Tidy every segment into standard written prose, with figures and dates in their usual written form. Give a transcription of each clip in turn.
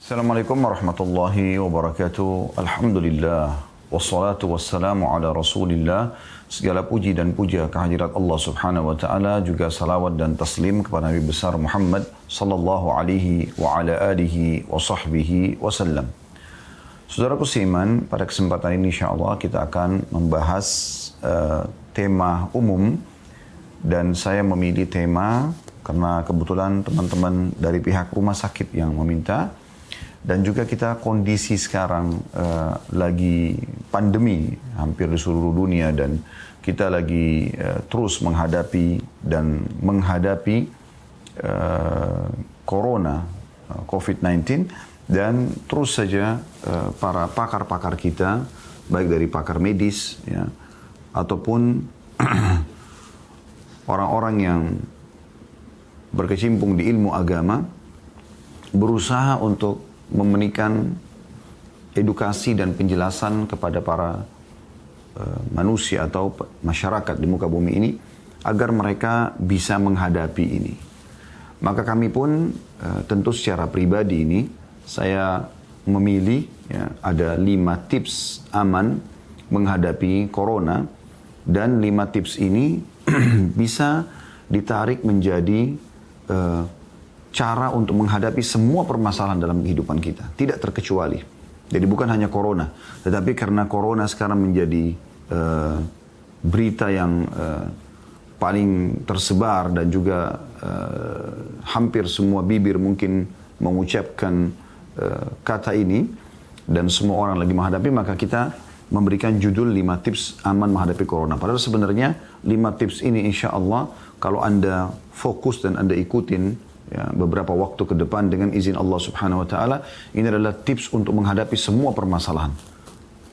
Assalamualaikum warahmatullahi wabarakatuh. Alhamdulillah. Wassalatu wassalamu ala rasulillah. Segala puji dan puja kehadirat Allah subhanahu wa ta'ala. Juga salawat dan taslim kepada Nabi besar Muhammad sallallahu alaihi wa ala alihi wa sahbihi wasallam. Saudaraku seiman, pada kesempatan ini insyaAllah kita akan membahas tema umum. Dan saya memilih tema karena kebetulan teman-teman dari pihak rumah sakit yang meminta. Dan juga kita kondisi sekarang lagi pandemi hampir di seluruh dunia dan kita lagi terus menghadapi corona COVID-19 dan terus saja para pakar-pakar kita baik dari pakar medis ya ataupun orang-orang yang berkecimpung di ilmu agama berusaha untuk memberikan edukasi dan penjelasan kepada para manusia atau masyarakat di muka bumi ini agar mereka bisa menghadapi ini. Maka kami pun tentu secara pribadi ini saya memilih ya, ada 5 tips aman menghadapi corona dan 5 tips ini bisa ditarik menjadi cara untuk menghadapi semua permasalahan dalam kehidupan kita. Tidak terkecuali. Jadi bukan hanya corona. Tetapi karena corona sekarang menjadi berita yang paling tersebar dan juga hampir semua bibir mungkin mengucapkan kata ini. Dan semua orang lagi menghadapi, maka kita memberikan judul 5 tips aman menghadapi corona. Padahal sebenarnya 5 tips ini insya Allah kalau Anda fokus dan Anda ikutin ya, beberapa waktu ke depan dengan izin Allah subhanahu wa ta'ala, ini adalah tips untuk menghadapi semua permasalahan.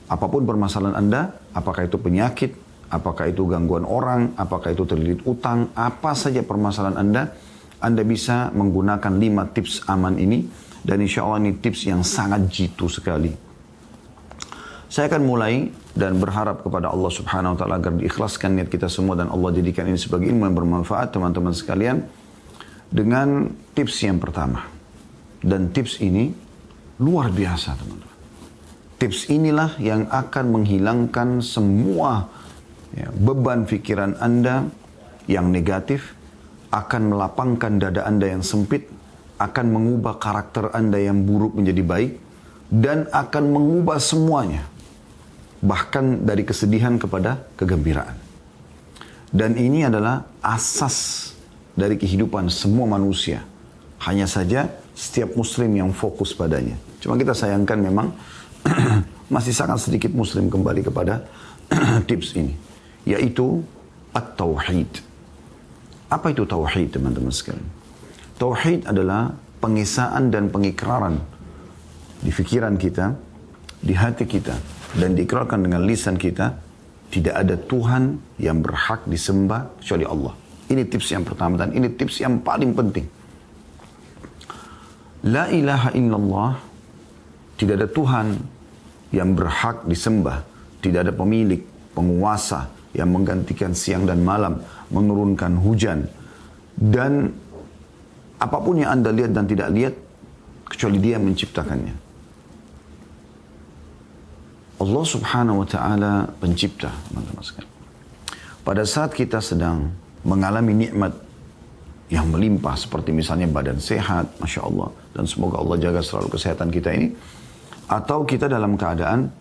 Apapun permasalahan Anda, apakah itu penyakit, apakah itu gangguan orang, apakah itu terlilit utang, apa saja permasalahan Anda bisa menggunakan 5 tips aman ini, dan insya Allah ini tips yang sangat jitu sekali. Saya akan mulai dan berharap kepada Allah subhanahu wa ta'ala agar diikhlaskan niat kita semua dan Allah jadikan ini sebagai ilmu yang bermanfaat teman-teman sekalian. Dengan tips yang pertama. Dan tips ini luar biasa teman-teman. Tips inilah yang akan menghilangkan semua ya, beban pikiran Anda yang negatif, akan melapangkan dada Anda yang sempit, akan mengubah karakter Anda yang buruk menjadi baik, dan akan mengubah semuanya. Bahkan dari kesedihan kepada kegembiraan. Dan ini adalah asas dari kehidupan semua manusia. Hanya saja setiap muslim yang fokus padanya. Cuma kita sayangkan memang masih sangat sedikit muslim kembali kepada tips ini. Yaitu at-tauhid. Apa itu tauhid teman-teman sekalian? Tauhid adalah pengesaan dan pengikraran di pikiran kita, di hati kita, dan diikrarkan dengan lisan kita, tidak ada Tuhan yang berhak disembah kecuali Allah. Ini tips yang pertama dan ini tips yang paling penting. La ilaha illallah, tidak ada Tuhan yang berhak disembah. Tidak ada pemilik, penguasa yang menggantikan siang dan malam, menurunkan hujan. Dan apapun yang Anda lihat dan tidak lihat, kecuali Dia menciptakannya. Allah subhanahu wa ta'ala pencipta, teman-teman sekalian. Pada saat kita sedang mengalami nikmat yang melimpah seperti misalnya badan sehat, Masya Allah, dan semoga Allah jaga selalu kesehatan kita ini, atau kita dalam keadaan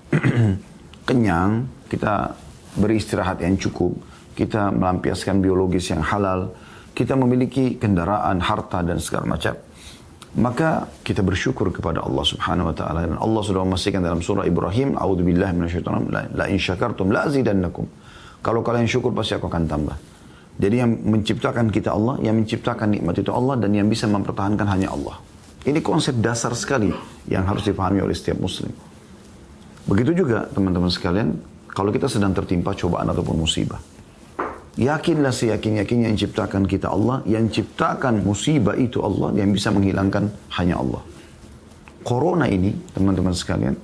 kenyang, kita beristirahat yang cukup, kita melampiaskan biologis yang halal, kita memiliki kendaraan, harta dan segala macam, maka kita bersyukur kepada Allah subhanahu wa ta'ala. Dan Allah sudah memastikan dalam surah Ibrahim, A'udzubillahi minasyaitonir rajim, la in syakartum la azidannakum. Kalau kalian syukur pasti aku akan tambah. Jadi yang menciptakan kita Allah, yang menciptakan nikmat itu Allah, dan yang bisa mempertahankan hanya Allah. Ini konsep dasar sekali yang harus dipahami oleh setiap muslim. Begitu juga teman-teman sekalian, kalau kita sedang tertimpa cobaan ataupun musibah. Yakinlah seyakin-yakinnya yang ciptakan kita Allah, yang ciptakan musibah itu Allah, yang bisa menghilangkan hanya Allah. Corona ini, teman-teman sekalian,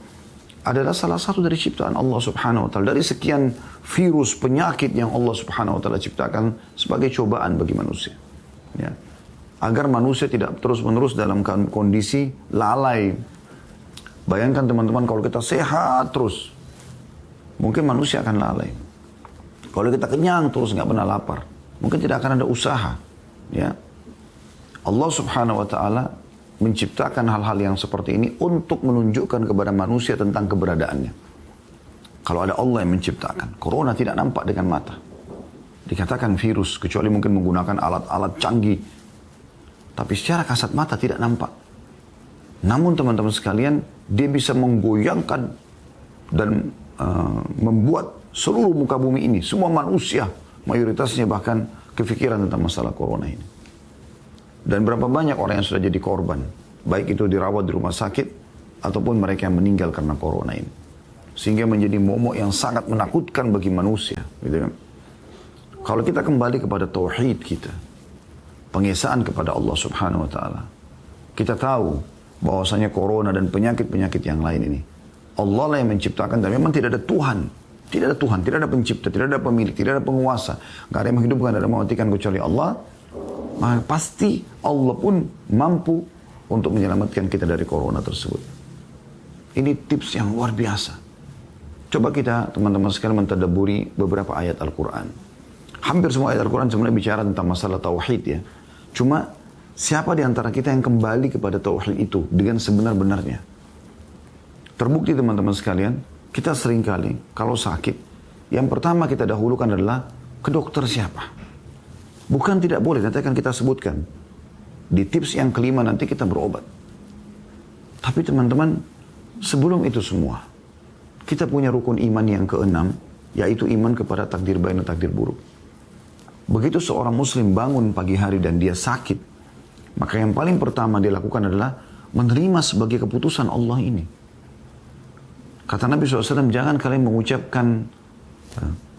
adalah salah satu dari ciptaan Allah subhanahu wa ta'ala. Dari sekian virus, penyakit yang Allah subhanahu wa ta'ala ciptakan sebagai cobaan bagi manusia. Ya. Agar manusia tidak terus-menerus dalam kondisi lalai, Bayangkan teman-teman kalau kita sehat terus, mungkin manusia akan lalai. Kalau kita kenyang terus nggak pernah lapar, mungkin tidak akan ada usaha. Ya, Allah Subhanahu Wa Taala menciptakan hal-hal yang seperti ini untuk menunjukkan kepada manusia tentang keberadaannya. Kalau ada Allah yang menciptakan, corona tidak nampak dengan mata. Dikatakan virus, kecuali mungkin menggunakan alat-alat canggih. Tapi secara kasat mata tidak nampak. Namun teman-teman sekalian, dia bisa menggoyangkan dan membuat seluruh muka bumi ini, semua manusia, mayoritasnya bahkan kepikiran tentang masalah corona ini. Dan berapa banyak orang yang sudah jadi korban, baik itu dirawat di rumah sakit, ataupun mereka yang meninggal karena corona ini. Sehingga menjadi momok yang sangat menakutkan bagi manusia. Gitu kan? Kalau kita kembali kepada tauhid kita, pengesaan kepada Allah Subhanahu Wa Taala, kita tahu bahwasanya corona dan penyakit-penyakit yang lain ini, Allah lah yang menciptakan, dan memang tidak ada Tuhan. Tidak ada Tuhan, tidak ada pencipta, tidak ada pemilik, tidak ada penguasa. Gak ada yang menghidupkan, tidak ada yang mematikan kecuali Allah. Maka pasti Allah pun mampu untuk menyelamatkan kita dari corona tersebut. Ini tips yang luar biasa. Coba kita teman-teman sekalian mentadabburi beberapa ayat Al-Quran. Hampir semua ayat Al-Quran sebenarnya bicara tentang masalah tauhid ya. Cuma siapa di antara kita yang kembali kepada tauhid itu dengan sebenar-benarnya? Terbukti teman-teman sekalian, kita seringkali kalau sakit, yang pertama kita dahulukan adalah ke dokter siapa. Bukan tidak boleh, nanti akan kita sebutkan. Di tips yang kelima nanti kita berobat. Tapi teman-teman, sebelum itu semua, kita punya rukun iman yang keenam, yaitu iman kepada takdir baik dan takdir buruk. Begitu seorang muslim bangun pagi hari dan dia sakit, maka yang paling pertama dia lakukan adalah menerima sebagai keputusan Allah ini. Kata Nabi SAW, jangan kalian mengucapkan,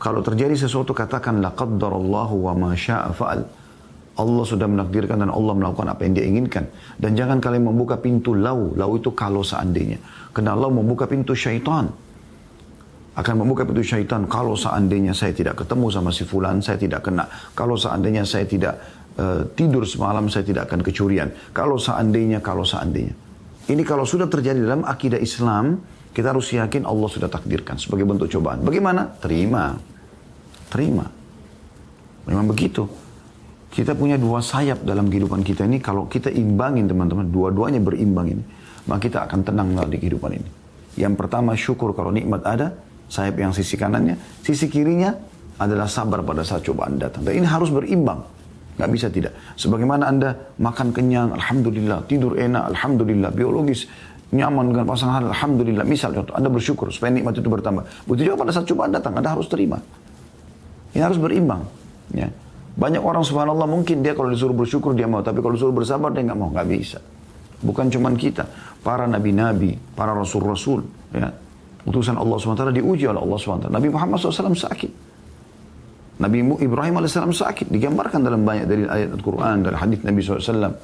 kalau terjadi sesuatu katakan, la qaddarallahu wa ma sya'a fa'al. Allah sudah menakdirkan dan Allah melakukan apa yang dia inginkan. Dan jangan kalian membuka pintu lau. Lau itu kalau seandainya. Karena Allah membuka pintu syaitan. Akan membuka pintu syaitan. Kalau seandainya saya tidak ketemu sama si fulan, saya tidak kena. Kalau seandainya saya tidak tidur semalam, saya tidak akan kecurian. Kalau seandainya. Ini kalau sudah terjadi dalam akidah Islam, kita harus yakin Allah sudah takdirkan sebagai bentuk cobaan. Bagaimana? Terima. Memang begitu. Kita punya dua sayap dalam kehidupan kita ini. Kalau kita imbangin teman-teman, dua-duanya berimbang ini, maka kita akan tenang melalui kehidupan ini. Yang pertama syukur kalau nikmat ada, sayap yang sisi kanannya. Sisi kirinya adalah sabar pada saat cobaan datang. Dan ini harus berimbang. Nggak bisa tidak. Sebagaimana Anda makan kenyang, Alhamdulillah. Tidur enak, Alhamdulillah. Biologis nyaman dengan pasangan, Alhamdulillah. Misal contoh, Anda bersyukur supaya nikmat itu bertambah. Begitu juga pada saat cobaan datang, Anda harus terima. Ini harus berimbang. Ya. Banyak orang subhanallah mungkin dia kalau disuruh bersyukur dia mau. Tapi kalau disuruh bersabar dia nggak mau. Nggak bisa. Bukan cuma kita. Para nabi-nabi, para rasul-rasul. Ya. Utusan Allah SWT diuji oleh Allah SWT. Nabi Muhammad SAW sakit. Nabi Ibrahim AS sakit. Digambarkan dalam banyak dari ayat Al-Quran, dari hadis Nabi SAW.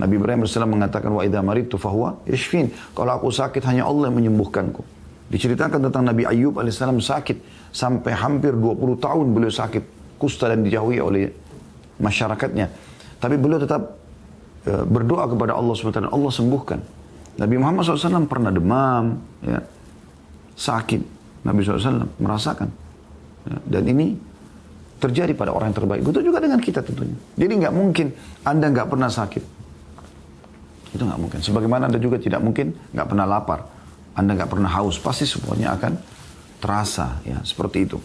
Nabi Ibrahim AS mengatakan, wa idha maridtu fahuwa yashfin. Kalau aku sakit hanya Allah yang menyembuhkanku. Diceritakan tentang Nabi Ayyub AS sakit. Sampai hampir 20 tahun beliau sakit. Kusta dan dijauhi oleh masyarakatnya. Tapi beliau tetap berdoa kepada Allah SWT. Allah sembuhkan. Nabi Muhammad SAW pernah demam. Ya, sakit. Nabi SAW merasakan. Ya, dan ini terjadi pada orang yang terbaik. Itu juga dengan kita tentunya. Jadi nggak mungkin Anda nggak pernah sakit. Itu nggak mungkin. Sebagaimana Anda juga tidak mungkin nggak pernah lapar. Anda nggak pernah haus. Pasti semuanya akan terasa. Ya, seperti itu.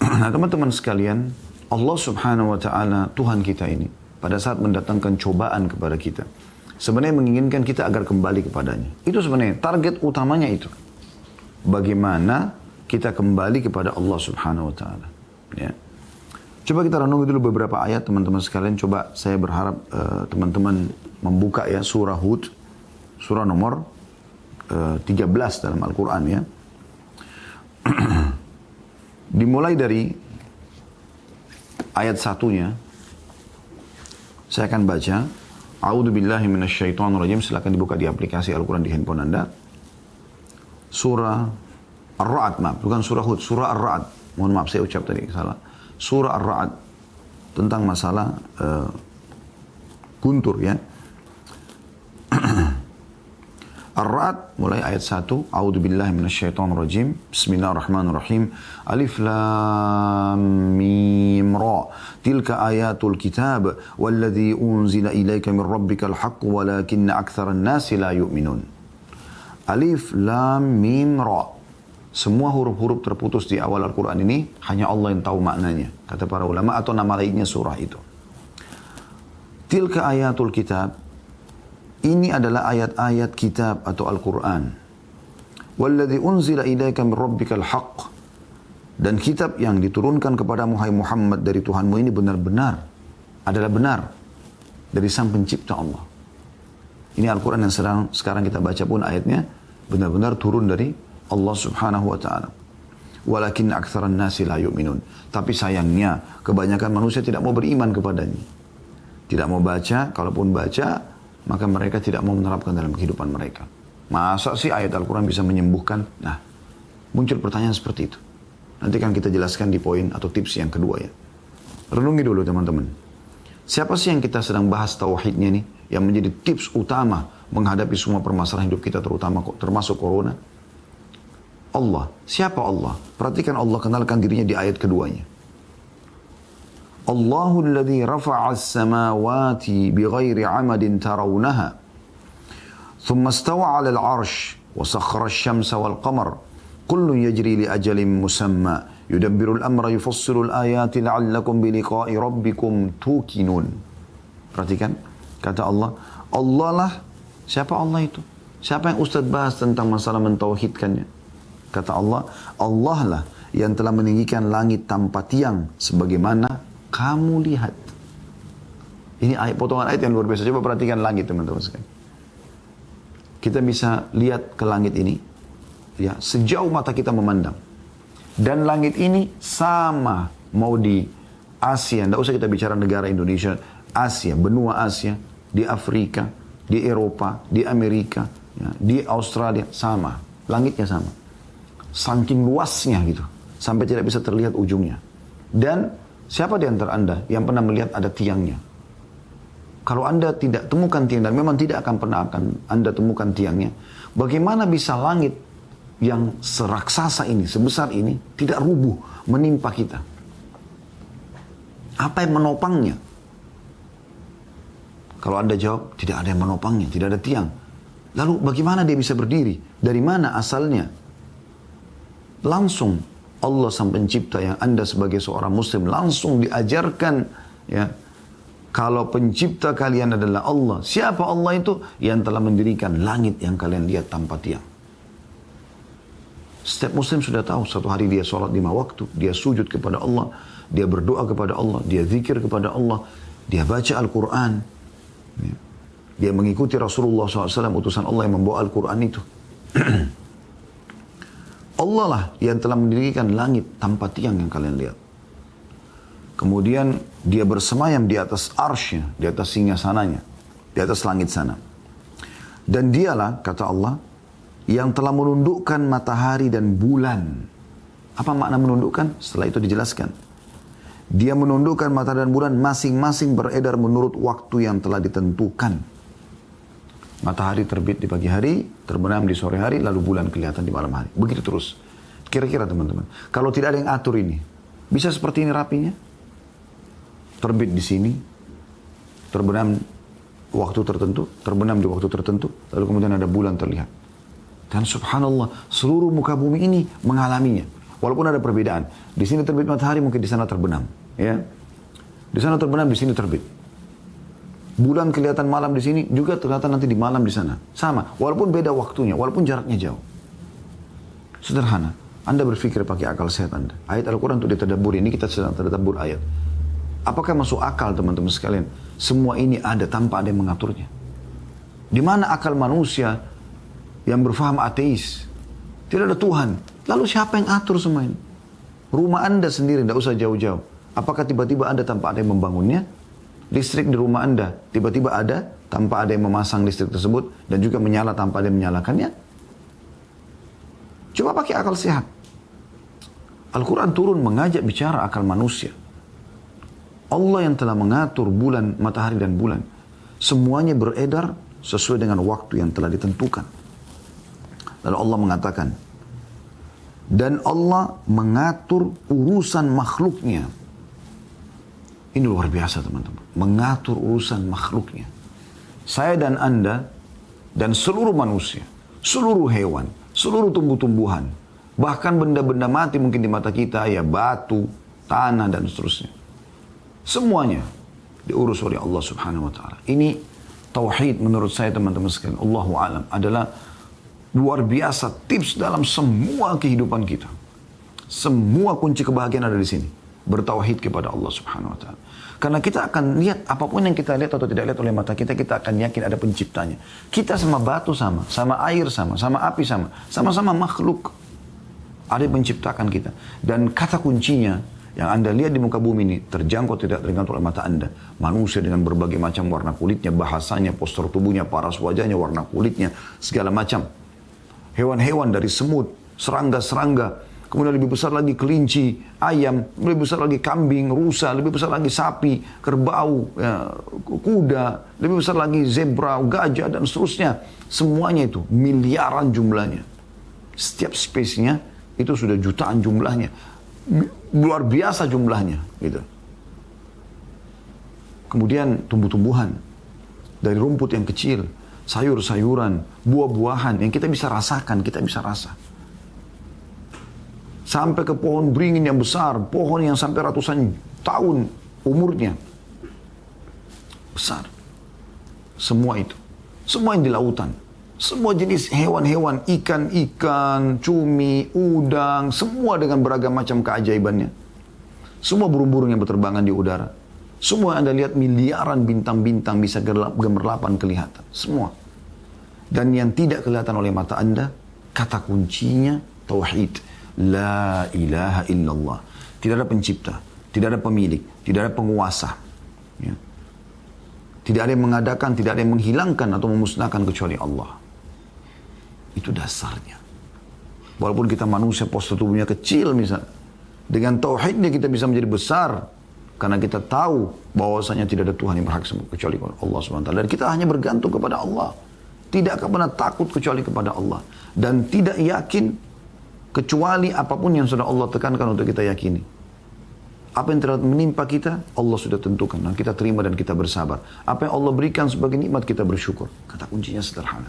Nah teman-teman sekalian, Allah Subhanahu Wa Taala Tuhan kita ini pada saat mendatangkan cobaan kepada kita, sebenarnya menginginkan kita agar kembali kepadanya. Itu sebenarnya target utamanya itu. Bagaimana kita kembali kepada Allah Subhanahu Wa Taala. Ya. Coba kita renungi dulu beberapa ayat teman-teman sekalian. Coba saya berharap teman-teman membuka ya surah Hud, surah nomor 13 dalam Al-Quran ya. Dimulai dari ayat satunya, saya akan baca. A'udzu billahi minasyaitonir rajim. Silakan dibuka di aplikasi Al-Quran di handphone Anda. Surah Ar-Ra'd, maaf, bukan surah Hud, surah Ar-Ra'd. Mohon maaf saya ucap tadi salah. Surah Ar-Ra'd tentang masalah guntur ya. Ar-Ra'd mulai ayat 1. A'udzubillahi minasyaitonirrajim. Bismillahirrahmanirrahim. Alif lam mim ra. Tilka ayatul kitab walladzi unzila ilaika min rabbikal haqq walakinna aktsaran nasi la yu'minun. Alif lam mim ra. Semua huruf-huruf terputus di awal Al-Quran ini hanya Allah yang tahu maknanya, kata para ulama, atau nama lainnya surah itu. Tilka ayatul kitab. Ini adalah ayat-ayat kitab atau Al-Quran. Walladzi unzila ilaika min rabbikal haqq. Dan kitab yang diturunkan kepadamu hai Muhammad dari Tuhanmu ini benar-benar adalah benar dari Sang Pencipta Allah. Ini Al-Quran yang sekarang kita baca pun ayatnya benar-benar turun dari Allah Subhanahu wa taala. Walakin aktsaran nasi la yu'minun. Tapi sayangnya kebanyakan manusia tidak mau beriman kepadanya. Tidak mau baca, kalaupun baca maka mereka tidak mau menerapkan dalam kehidupan mereka. Masa sih ayat Al-Quran bisa menyembuhkan? Nah, muncul pertanyaan seperti itu. Nanti kan kita jelaskan di poin atau tips yang kedua ya. Renungi dulu teman-teman. Siapa sih yang kita sedang bahas tauhidnya nih? Yang menjadi tips utama menghadapi semua permasalahan hidup kita termasuk corona? Allah. Siapa Allah? Perhatikan Allah kenalkan dirinya di ayat keduanya. Allahu alladhi rafa'a as-samawati bighairi 'amadin tarawunaha. Thumma istawa 'ala al-'arsh wa sakhkhara asy-syamsa wal qamar. Kullun yajri li ajalin musamma. Yudabbiru al-amra yufassilu al-ayati la'allakum bi liqa'i rabbikum tuqinun. Perhatikan kata Allah, Allah lah. Siapa Allah itu? Siapa yang Ustaz bahas tentang masalah mentauhidkannya? Kata Allah, Allah lah yang telah meninggikan langit tanpa tiang sebagaimana kamu lihat. Ini ayat, potongan ayat yang luar biasa. Coba perhatikan langit teman-teman sekalian. Kita bisa lihat ke langit ini, ya, sejauh mata kita memandang. Dan langit ini sama, mau di Asia, tidak usah kita bicara negara Indonesia, Asia, benua Asia, di Afrika, di Eropa, di Amerika, ya, di Australia, sama. Langitnya sama. Saking luasnya gitu, sampai tidak bisa terlihat ujungnya. Dan siapa di antara Anda yang pernah melihat ada tiangnya? Kalau Anda tidak temukan tiang, dan memang tidak akan pernah Anda temukan tiangnya, bagaimana bisa langit yang seraksasa ini, sebesar ini, tidak rubuh menimpa kita? Apa yang menopangnya? Kalau Anda jawab, tidak ada yang menopangnya, tidak ada tiang. Lalu bagaimana dia bisa berdiri? Dari mana asalnya? Langsung Allah Sang Pencipta yang Anda sebagai seorang Muslim langsung diajarkan, ya, kalau pencipta kalian adalah Allah. Siapa Allah itu? Yang telah mendirikan langit yang kalian lihat tanpa tiang. Setiap Muslim sudah tahu, satu hari dia sholat 5 waktu, dia sujud kepada Allah, dia berdoa kepada Allah, dia zikir kepada Allah, dia baca Al-Quran, ya. Dia mengikuti Rasulullah SAW, utusan Allah yang membawa Al-Quran itu. Allah lah yang telah mendirikan langit tanpa tiang yang kalian lihat. Kemudian dia bersemayam di atas arsy-nya, di atas singgasananya, di atas langit sana. Dan dialah, kata Allah, yang telah menundukkan matahari dan bulan. Apa makna menundukkan? Setelah itu dijelaskan. Dia menundukkan matahari dan bulan masing-masing beredar menurut waktu yang telah ditentukan. Matahari terbit di pagi hari, terbenam di sore hari, lalu bulan kelihatan di malam hari. Begitu terus. Kira-kira teman-teman, kalau tidak ada yang atur ini, bisa seperti ini rapinya? Terbit di sini, terbenam waktu tertentu, terbenam di waktu tertentu, lalu kemudian ada bulan terlihat. Dan subhanallah, seluruh muka bumi ini mengalaminya. Walaupun ada perbedaan. Di sini terbit matahari, mungkin di sana terbenam. Ya. Di sana terbenam, di sini terbit. Bulan kelihatan malam di sini, juga kelihatan nanti di malam di sana. Sama, walaupun beda waktunya, walaupun jaraknya jauh. Sederhana. Anda berpikir pakai akal sehat Anda. Ayat Al-Quran untuk ditadabbur, ini kita sedang tadabbur ayat. Apakah masuk akal teman-teman sekalian? Semua ini ada tanpa ada yang mengaturnya. Di mana akal manusia yang berfaham ateis? Tidak ada Tuhan. Lalu siapa yang atur semua ini? Rumah Anda sendiri, tidak usah jauh-jauh. Apakah tiba-tiba Anda tanpa ada yang membangunnya? Listrik di rumah Anda tiba-tiba ada tanpa ada yang memasang listrik tersebut dan juga menyala tanpa ada yang menyalakannya? Coba pakai akal sehat. Al-Quran turun mengajak bicara akal manusia. Allah yang telah mengatur bulan, matahari dan bulan. Semuanya beredar sesuai dengan waktu yang telah ditentukan. Lalu Allah mengatakan, dan Allah mengatur urusan makhluknya. Ini luar biasa teman-teman. Mengatur urusan makhluknya. Saya dan Anda dan seluruh manusia, seluruh hewan, seluruh tumbuh-tumbuhan, bahkan benda-benda mati mungkin di mata kita, ya batu, tanah dan seterusnya. Semuanya diurus oleh Allah Subhanahu wa taala. Ini tauhid menurut saya teman-teman sekalian, Allahu a'lam, adalah luar biasa tips dalam semua kehidupan kita. Semua kunci kebahagiaan ada di sini. Bertauhid kepada Allah Subhanahu wa taala. Karena kita akan lihat apapun yang kita lihat atau tidak lihat oleh mata kita, kita akan yakin ada penciptanya. Kita sama batu sama air sama api sama-sama makhluk. Ada yang menciptakan kita. Dan kata kuncinya yang Anda lihat di muka bumi ini terjangkau tidak terjangkau oleh mata Anda. Manusia dengan berbagai macam warna kulitnya, bahasanya, postur tubuhnya, paras wajahnya, warna kulitnya, segala macam. Hewan-hewan dari semut, serangga-serangga, kemudian lebih besar lagi kelinci, ayam, lebih besar lagi kambing, rusa, lebih besar lagi sapi, kerbau, ya, kuda, lebih besar lagi zebra, gajah, dan seterusnya. Semuanya itu miliaran jumlahnya. Setiap spesiesnya itu sudah jutaan jumlahnya. Luar biasa jumlahnya. Gitu. Kemudian tumbuh-tumbuhan, dari rumput yang kecil, sayur-sayuran, buah-buahan yang kita bisa rasakan, kita bisa rasa. Sampai ke pohon beringin yang besar, pohon yang sampai ratusan tahun umurnya. Besar. Semua itu. Semua yang di lautan. Semua jenis hewan-hewan, ikan-ikan, cumi, udang, semua dengan beragam macam keajaibannya. Semua burung-burung yang berterbangan di udara. Semua Anda lihat miliaran bintang-bintang bisa gemerlapan kelihatan. Semua. Dan yang tidak kelihatan oleh mata Anda, kata kuncinya tauhid. La ilaha illallah. Tidak ada pencipta, tidak ada pemilik, tidak ada penguasa. Ya. Tidak ada yang mengadakan, tidak ada yang menghilangkan atau memusnahkan kecuali Allah. Itu dasarnya. Walaupun kita manusia postur tubuhnya kecil misalnya. Dengan tauhidnya kita bisa menjadi besar. Karena kita tahu bahwasanya tidak ada Tuhan yang berhak kecuali Allah SWT. Dan kita hanya bergantung kepada Allah. Tidak akan pernah takut kecuali kepada Allah. Dan tidak yakin kecuali apapun yang sudah Allah tekankan untuk kita yakini. Apa yang telah menimpa kita, Allah sudah tentukan. Dan kita terima dan kita bersabar. Apa yang Allah berikan sebagai nikmat, kita bersyukur. Kata kuncinya sederhana.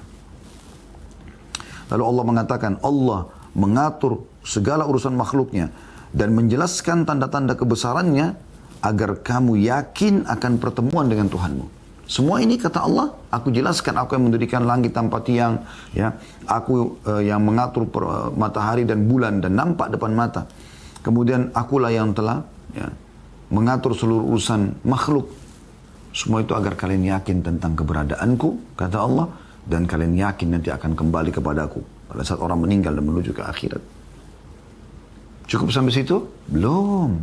Lalu Allah mengatakan, Allah mengatur segala urusan makhluknya. Dan menjelaskan tanda-tanda kebesarannya agar kamu yakin akan pertemuan dengan Tuhanmu. Semua ini kata Allah, aku jelaskan, aku yang mendirikan langit tanpa tiang, ya, aku yang mengatur matahari dan bulan dan nampak depan mata. Kemudian akulah yang telah mengatur seluruh urusan makhluk. Semua itu agar kalian yakin tentang keberadaanku, kata Allah, dan kalian yakin nanti akan kembali kepadaku pada saat orang meninggal dan menuju ke akhirat. Cukup sampai situ? Belum.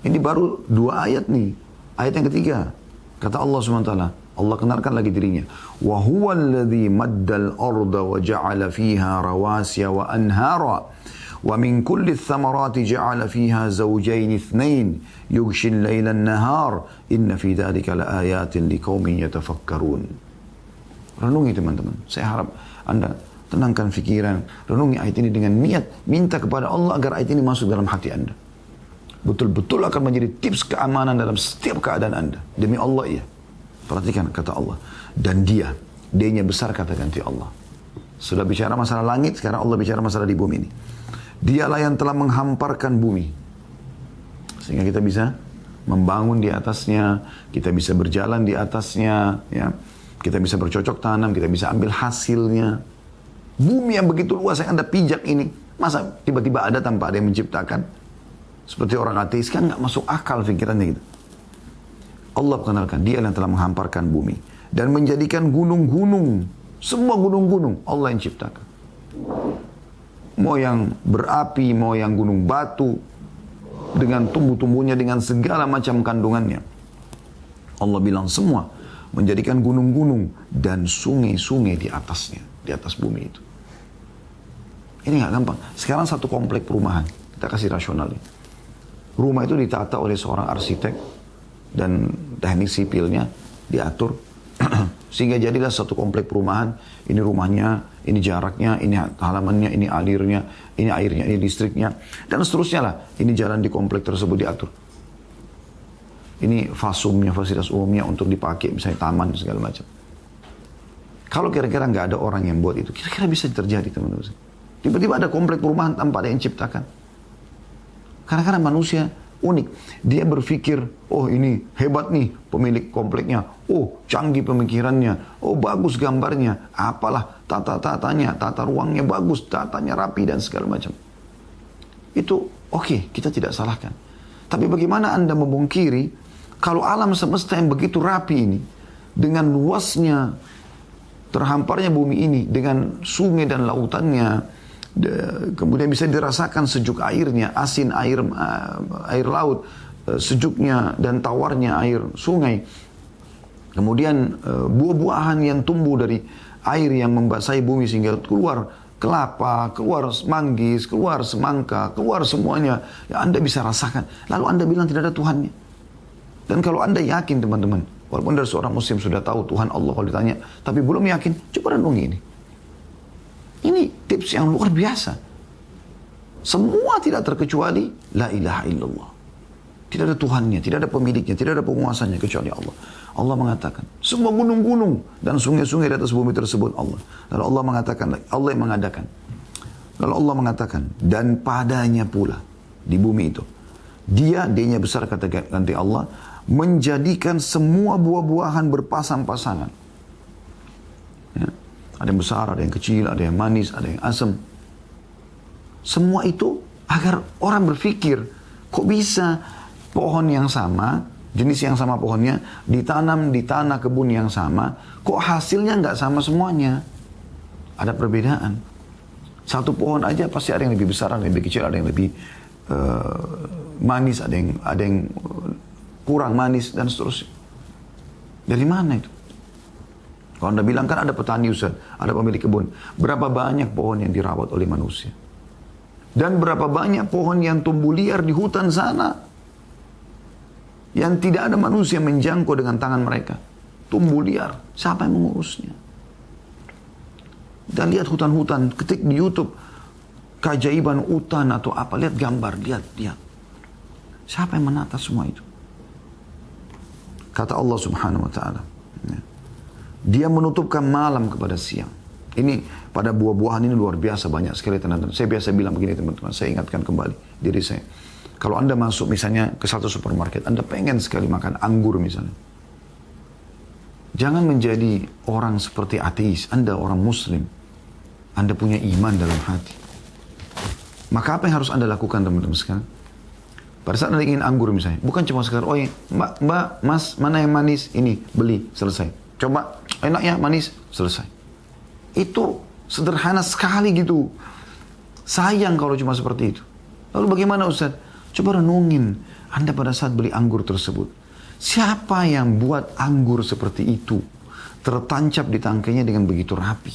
Ini baru 2 ayat nih. Ayat yang ketiga. Kata Allah SWT. Allah kenalkan lagi dirinya. وَهُوَ الَّذِي مَدَّ الْأَرْضَ وَجَعَلَ فِيهَا رَوَاسِيَ وَأَنْهَارًا وَمِنْ كُلِّ الثَّمَرَاتِ جَعَلَ فِيهَا زَوْجَيْنِ اثْنَيْنِ يُغْشِي اللَّيْلَ النَّهَارِ إِنَّ فِي ذَلِكَ لَآيَاتٍ لِقَوْمٍ يَتَفَكَّرُونَ. Renungi teman-teman. Saya harap Anda tenangkan fikiran. Renungi ayat ini dengan niat. Minta kepada Allah agar ayat ini masuk dalam hati Anda. Betul-betul akan menjadi tips keamanan dalam setiap keadaan Anda. Demi Allah iya. Perhatikan kata Allah. Dan dia-nya besar kata ganti Allah. Sudah bicara masalah langit, sekarang Allah bicara masalah di bumi ini. Dialah yang telah menghamparkan bumi. Sehingga kita bisa membangun di atasnya, kita bisa berjalan di atasnya, ya. Kita bisa bercocok tanam, kita bisa ambil hasilnya. Bumi yang begitu luas yang Anda pijak ini, masa tiba-tiba ada tanpa ada yang menciptakan? Seperti orang ateis kan nggak masuk akal pikirannya gitu. Allah kenalkan, dia yang telah menghamparkan bumi dan menjadikan gunung-gunung, semua gunung-gunung Allah yang ciptakan. Mau yang berapi, mau yang gunung batu, dengan tumbuh-tumbuhnya, dengan segala macam kandungannya. Allah bilang semua, menjadikan gunung-gunung dan sungai-sungai di atasnya, di atas bumi itu. Ini nggak gampang. Sekarang satu komplek perumahan, kita kasih rasionalnya. Rumah itu ditata oleh seorang arsitek dan teknik sipilnya diatur Sehingga jadilah satu komplek perumahan, ini rumahnya, ini jaraknya, ini halamannya, ini alirnya, ini airnya, ini listriknya, dan seterusnya lah. Ini jalan di komplek tersebut diatur. Ini fasumnya, fasilitas umumnya untuk dipakai, misalnya taman, segala macam. Kalau kira-kira nggak ada orang yang buat itu, kira-kira bisa terjadi, teman-teman. Tiba-tiba ada komplek perumahan tanpa ada yang ciptakan. Karena manusia unik. Dia berpikir, oh ini hebat nih pemilik kompleknya. Oh canggih pemikirannya. Oh bagus gambarnya. Apalah tata-tatanya, tata ruangnya bagus, tatanya rapi dan segala macam. Itu oke, kita tidak salahkan. Tapi bagaimana Anda memungkiri kalau alam semesta yang begitu rapi ini, dengan luasnya, terhamparnya bumi ini, dengan sungai dan lautannya, kemudian bisa dirasakan sejuk airnya, asin air laut, sejuknya dan tawarnya air sungai. Kemudian buah-buahan yang tumbuh dari air yang membasahi bumi sehingga keluar kelapa, keluar manggis, keluar semangka, keluar semuanya. Ya Anda bisa rasakan. Lalu Anda bilang tidak ada Tuhannya. Dan kalau Anda yakin teman-teman, walaupun dari seorang muslim sudah tahu Tuhan Allah kalau ditanya, tapi belum yakin, coba renungi ini. Ini tips yang luar biasa. Semua tidak terkecuali la ilaha illallah. Tidak ada Tuhannya, tidak ada pemiliknya, tidak ada penguasanya kecuali Allah. Allah mengatakan, semua gunung-gunung dan sungai-sungai di atas bumi tersebut Allah. Lalu Allah mengatakan, Allah yang mengadakan. Lalu Allah mengatakan, dan padanya pula di bumi itu. Dia-nya besar kata ganti Allah, menjadikan semua buah-buahan berpasang-pasangan. Ya. Ada yang besar, ada yang kecil, ada yang manis, ada yang asam. Semua itu agar orang berpikir, kok bisa pohon yang sama, jenis yang sama pohonnya, ditanam di tanah kebun yang sama, kok hasilnya nggak sama semuanya? Ada perbedaan. Satu pohon aja pasti ada yang lebih besar, ada yang lebih kecil, ada yang lebih manis, ada yang kurang manis, dan seterusnya. Dari mana itu? Kalau Anda bilang kan ada petani Ustaz, ada pemilik kebun. Berapa banyak pohon yang dirawat oleh manusia? Dan berapa banyak pohon yang tumbuh liar di hutan sana? Yang tidak ada manusia menjangkau dengan tangan mereka. Tumbuh liar. Siapa yang mengurusnya? Dan lihat hutan-hutan, ketik di YouTube. Keajaiban hutan atau apa. Lihat gambar, lihat. Siapa yang menata semua itu? Kata Allah Subhanahu wa ta'ala. Dia menutupkan malam kepada siang. Ini pada buah-buahan ini luar biasa banyak sekali teman-teman. Saya biasa bilang begini teman-teman. Saya ingatkan kembali diri saya. Kalau Anda masuk misalnya ke satu supermarket. Anda pengen sekali makan anggur misalnya. Jangan menjadi orang seperti ateis. Anda orang muslim. Anda punya iman dalam hati. Maka apa yang harus Anda lakukan teman-teman sekarang? Pada saat Anda ingin anggur misalnya. Bukan cuma sekedar, oh mbak, mas, mana yang manis? Ini, beli, selesai. Coba, enak ya, manis, selesai. Itu sederhana sekali gitu. Sayang kalau cuma seperti itu. Lalu bagaimana Ustaz? Coba renungin. Anda pada saat beli anggur tersebut. Siapa yang buat anggur seperti itu? Tertancap di tangkainya dengan begitu rapi.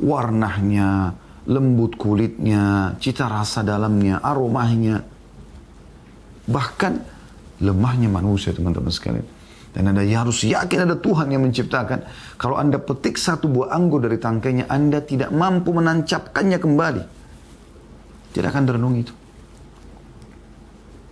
Warnanya, lembut kulitnya, cita rasa dalamnya, aromanya. Bahkan lemahnya manusia teman-teman sekalian. Dan Anda harus yakin ada Tuhan yang menciptakan. Kalau Anda petik satu buah anggur dari tangkainya, Anda tidak mampu menancapkannya kembali. Tidak akan direnungi itu.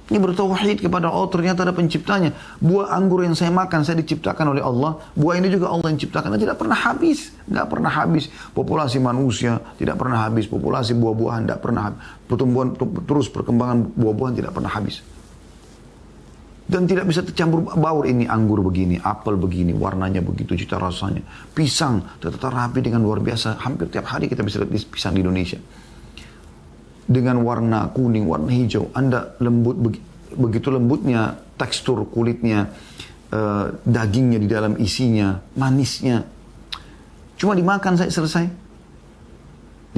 Ini bertauhid kepada Allah, ternyata ada penciptanya. Buah anggur yang saya makan, saya diciptakan oleh Allah. Buah ini juga Allah yang ciptakan. Dan tidak pernah habis. Tidak pernah habis. Populasi manusia tidak pernah habis. Populasi buah-buahan tidak pernah habis. Pertumbuhan terus, perkembangan buah-buahan tidak pernah habis. Dan tidak bisa tercampur baur, ini anggur begini, apel begini, warnanya begitu, cita rasanya. Pisang, tetap rapi dengan luar biasa. Hampir tiap hari kita bisa lihat pisang di Indonesia. Dengan warna kuning, warna hijau. Anda lembut, begitu lembutnya tekstur kulitnya, dagingnya di dalam isinya, manisnya. Cuma dimakan saya selesai.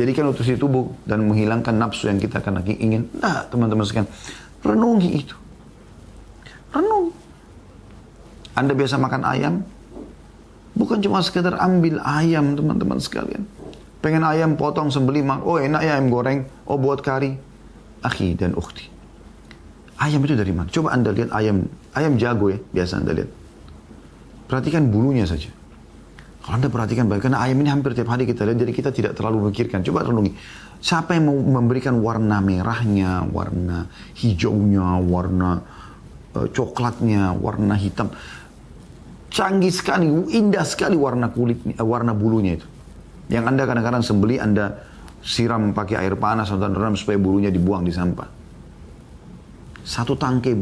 Jadikan nutrisi tubuh dan menghilangkan nafsu yang kita akan ingin. Nah, teman-teman sekalian, renungi itu. Renung. Anda biasa makan ayam, bukan cuma sekedar ambil ayam teman-teman sekalian. Pengen ayam potong sembelih, oh enak ya ayam goreng, oh buat kari. Akhi dan ukhti. Ayam itu dari mana? Coba Anda lihat ayam jago ya, biasa Anda lihat. Perhatikan bulunya saja. Kalau Anda perhatikan baik, karena ayam ini hampir tiap hari kita lihat, jadi kita tidak terlalu memikirkan. Coba renungi, siapa yang mau memberikan warna merahnya, warna hijaunya, warna coklatnya, warna hitam. Canggih sekali, indah sekali warna kulitnya, warna bulunya itu. Yang Anda kadang-kadang sembeli, Anda siram pakai air panas atau rendam supaya bulunya dibuang di sampah. Satu tangkai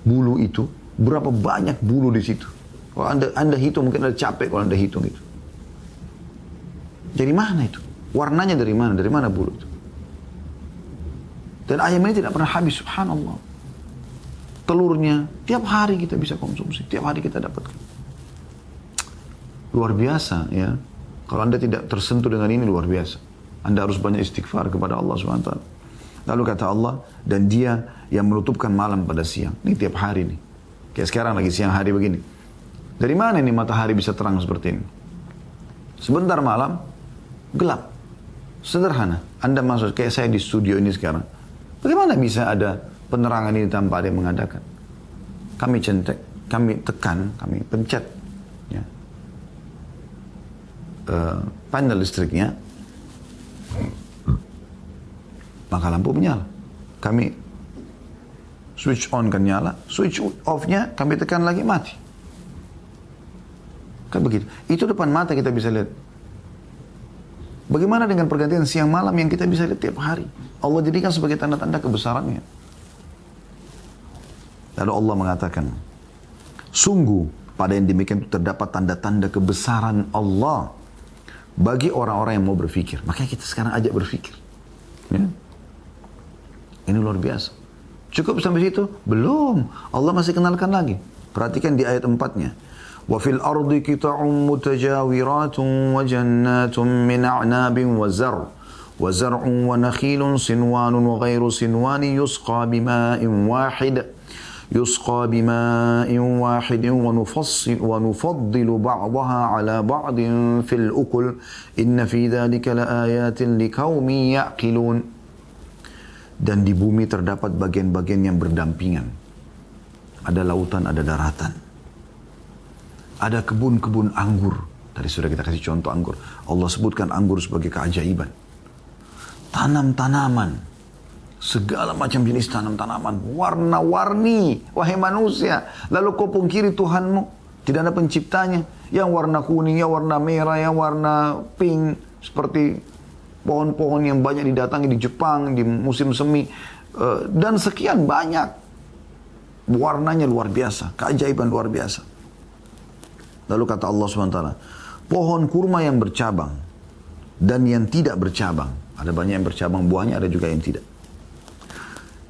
bulu itu, berapa banyak bulu di situ. Kalau anda hitung, mungkin Anda capek kalau Anda hitung itu. Dari mana itu? Warnanya dari mana? Dari mana bulu itu? Dan ayam ini tidak pernah habis, subhanallah. Telurnya, tiap hari kita bisa konsumsi. Tiap hari kita dapatkan. Luar biasa ya. Kalau Anda tidak tersentuh dengan ini, luar biasa. Anda harus banyak istighfar kepada Allah SWT. Lalu kata Allah, dan dia yang menutupkan malam pada siang. Ini tiap hari nih. Kayak sekarang lagi siang hari begini. Dari mana ini matahari bisa terang seperti ini? Sebentar malam, gelap. Sederhana. Anda masuk, kayak saya di studio ini sekarang. Bagaimana bisa ada penerangan ini tanpa ada yang mengadakan? Kami centek, kami tekan, kami pencet. Ya. Panel listriknya, maka lampu menyala. Kami switch on kan nyala, switch off-nya kami tekan lagi mati. Kan begitu. Itu depan mata kita bisa lihat. Bagaimana dengan pergantian siang malam yang kita bisa lihat tiap hari? Allah jadikan sebagai tanda-tanda kebesarannya. Lalu Allah mengatakan, sungguh pada yang demikian itu terdapat tanda-tanda kebesaran Allah bagi orang-orang yang mau berpikir. Makanya kita sekarang ajak berpikir. Ya. Ini luar biasa. Cukup sampai situ? Belum. Allah masih kenalkan lagi. Perhatikan di ayat 4-nya. وَفِي الْأَرْضِ كِتَعٌ مُتَجَاوِرَاتٌ وَجَنَّاتٌ مِنْ أَعْنَابٍ وَزَرْعٌ وَنَخِيلٌ صِنْوَانٌ وَغَيْرُ صِنْوَانٍ يُسْقَى بِمَاءٍ وَاحِدٍ وَنُفَضِّلُ بَعْضَهَا عَلَى بَعْضٍ فِي الْأُكُلِ إِنَّ فِي ذَلِكَ لَآيَاتٍ لِقَوْمٍ يَعْقِلُونَ. Dan di bumi terdapat bagian-bagian yang berdampingan. Ada lautan, ada daratan. Ada kebun-kebun anggur. Tadi sudah kita kasih contoh anggur. Allah sebutkan anggur sebagai keajaiban. Tanam-tanaman. Segala macam jenis tanam-tanaman. Warna-warni. Wahai manusia. Lalu kau pungkiri Tuhanmu. Tidak ada penciptanya. Yang warna kuning, yang warna merah, yang warna pink. Seperti pohon-pohon yang banyak didatangi di Jepang, di musim semi. Dan sekian banyak. Warnanya luar biasa. Keajaiban luar biasa. Lalu kata Allah SWT, pohon kurma yang bercabang dan yang tidak bercabang. Ada banyak yang bercabang buahnya, ada juga yang tidak.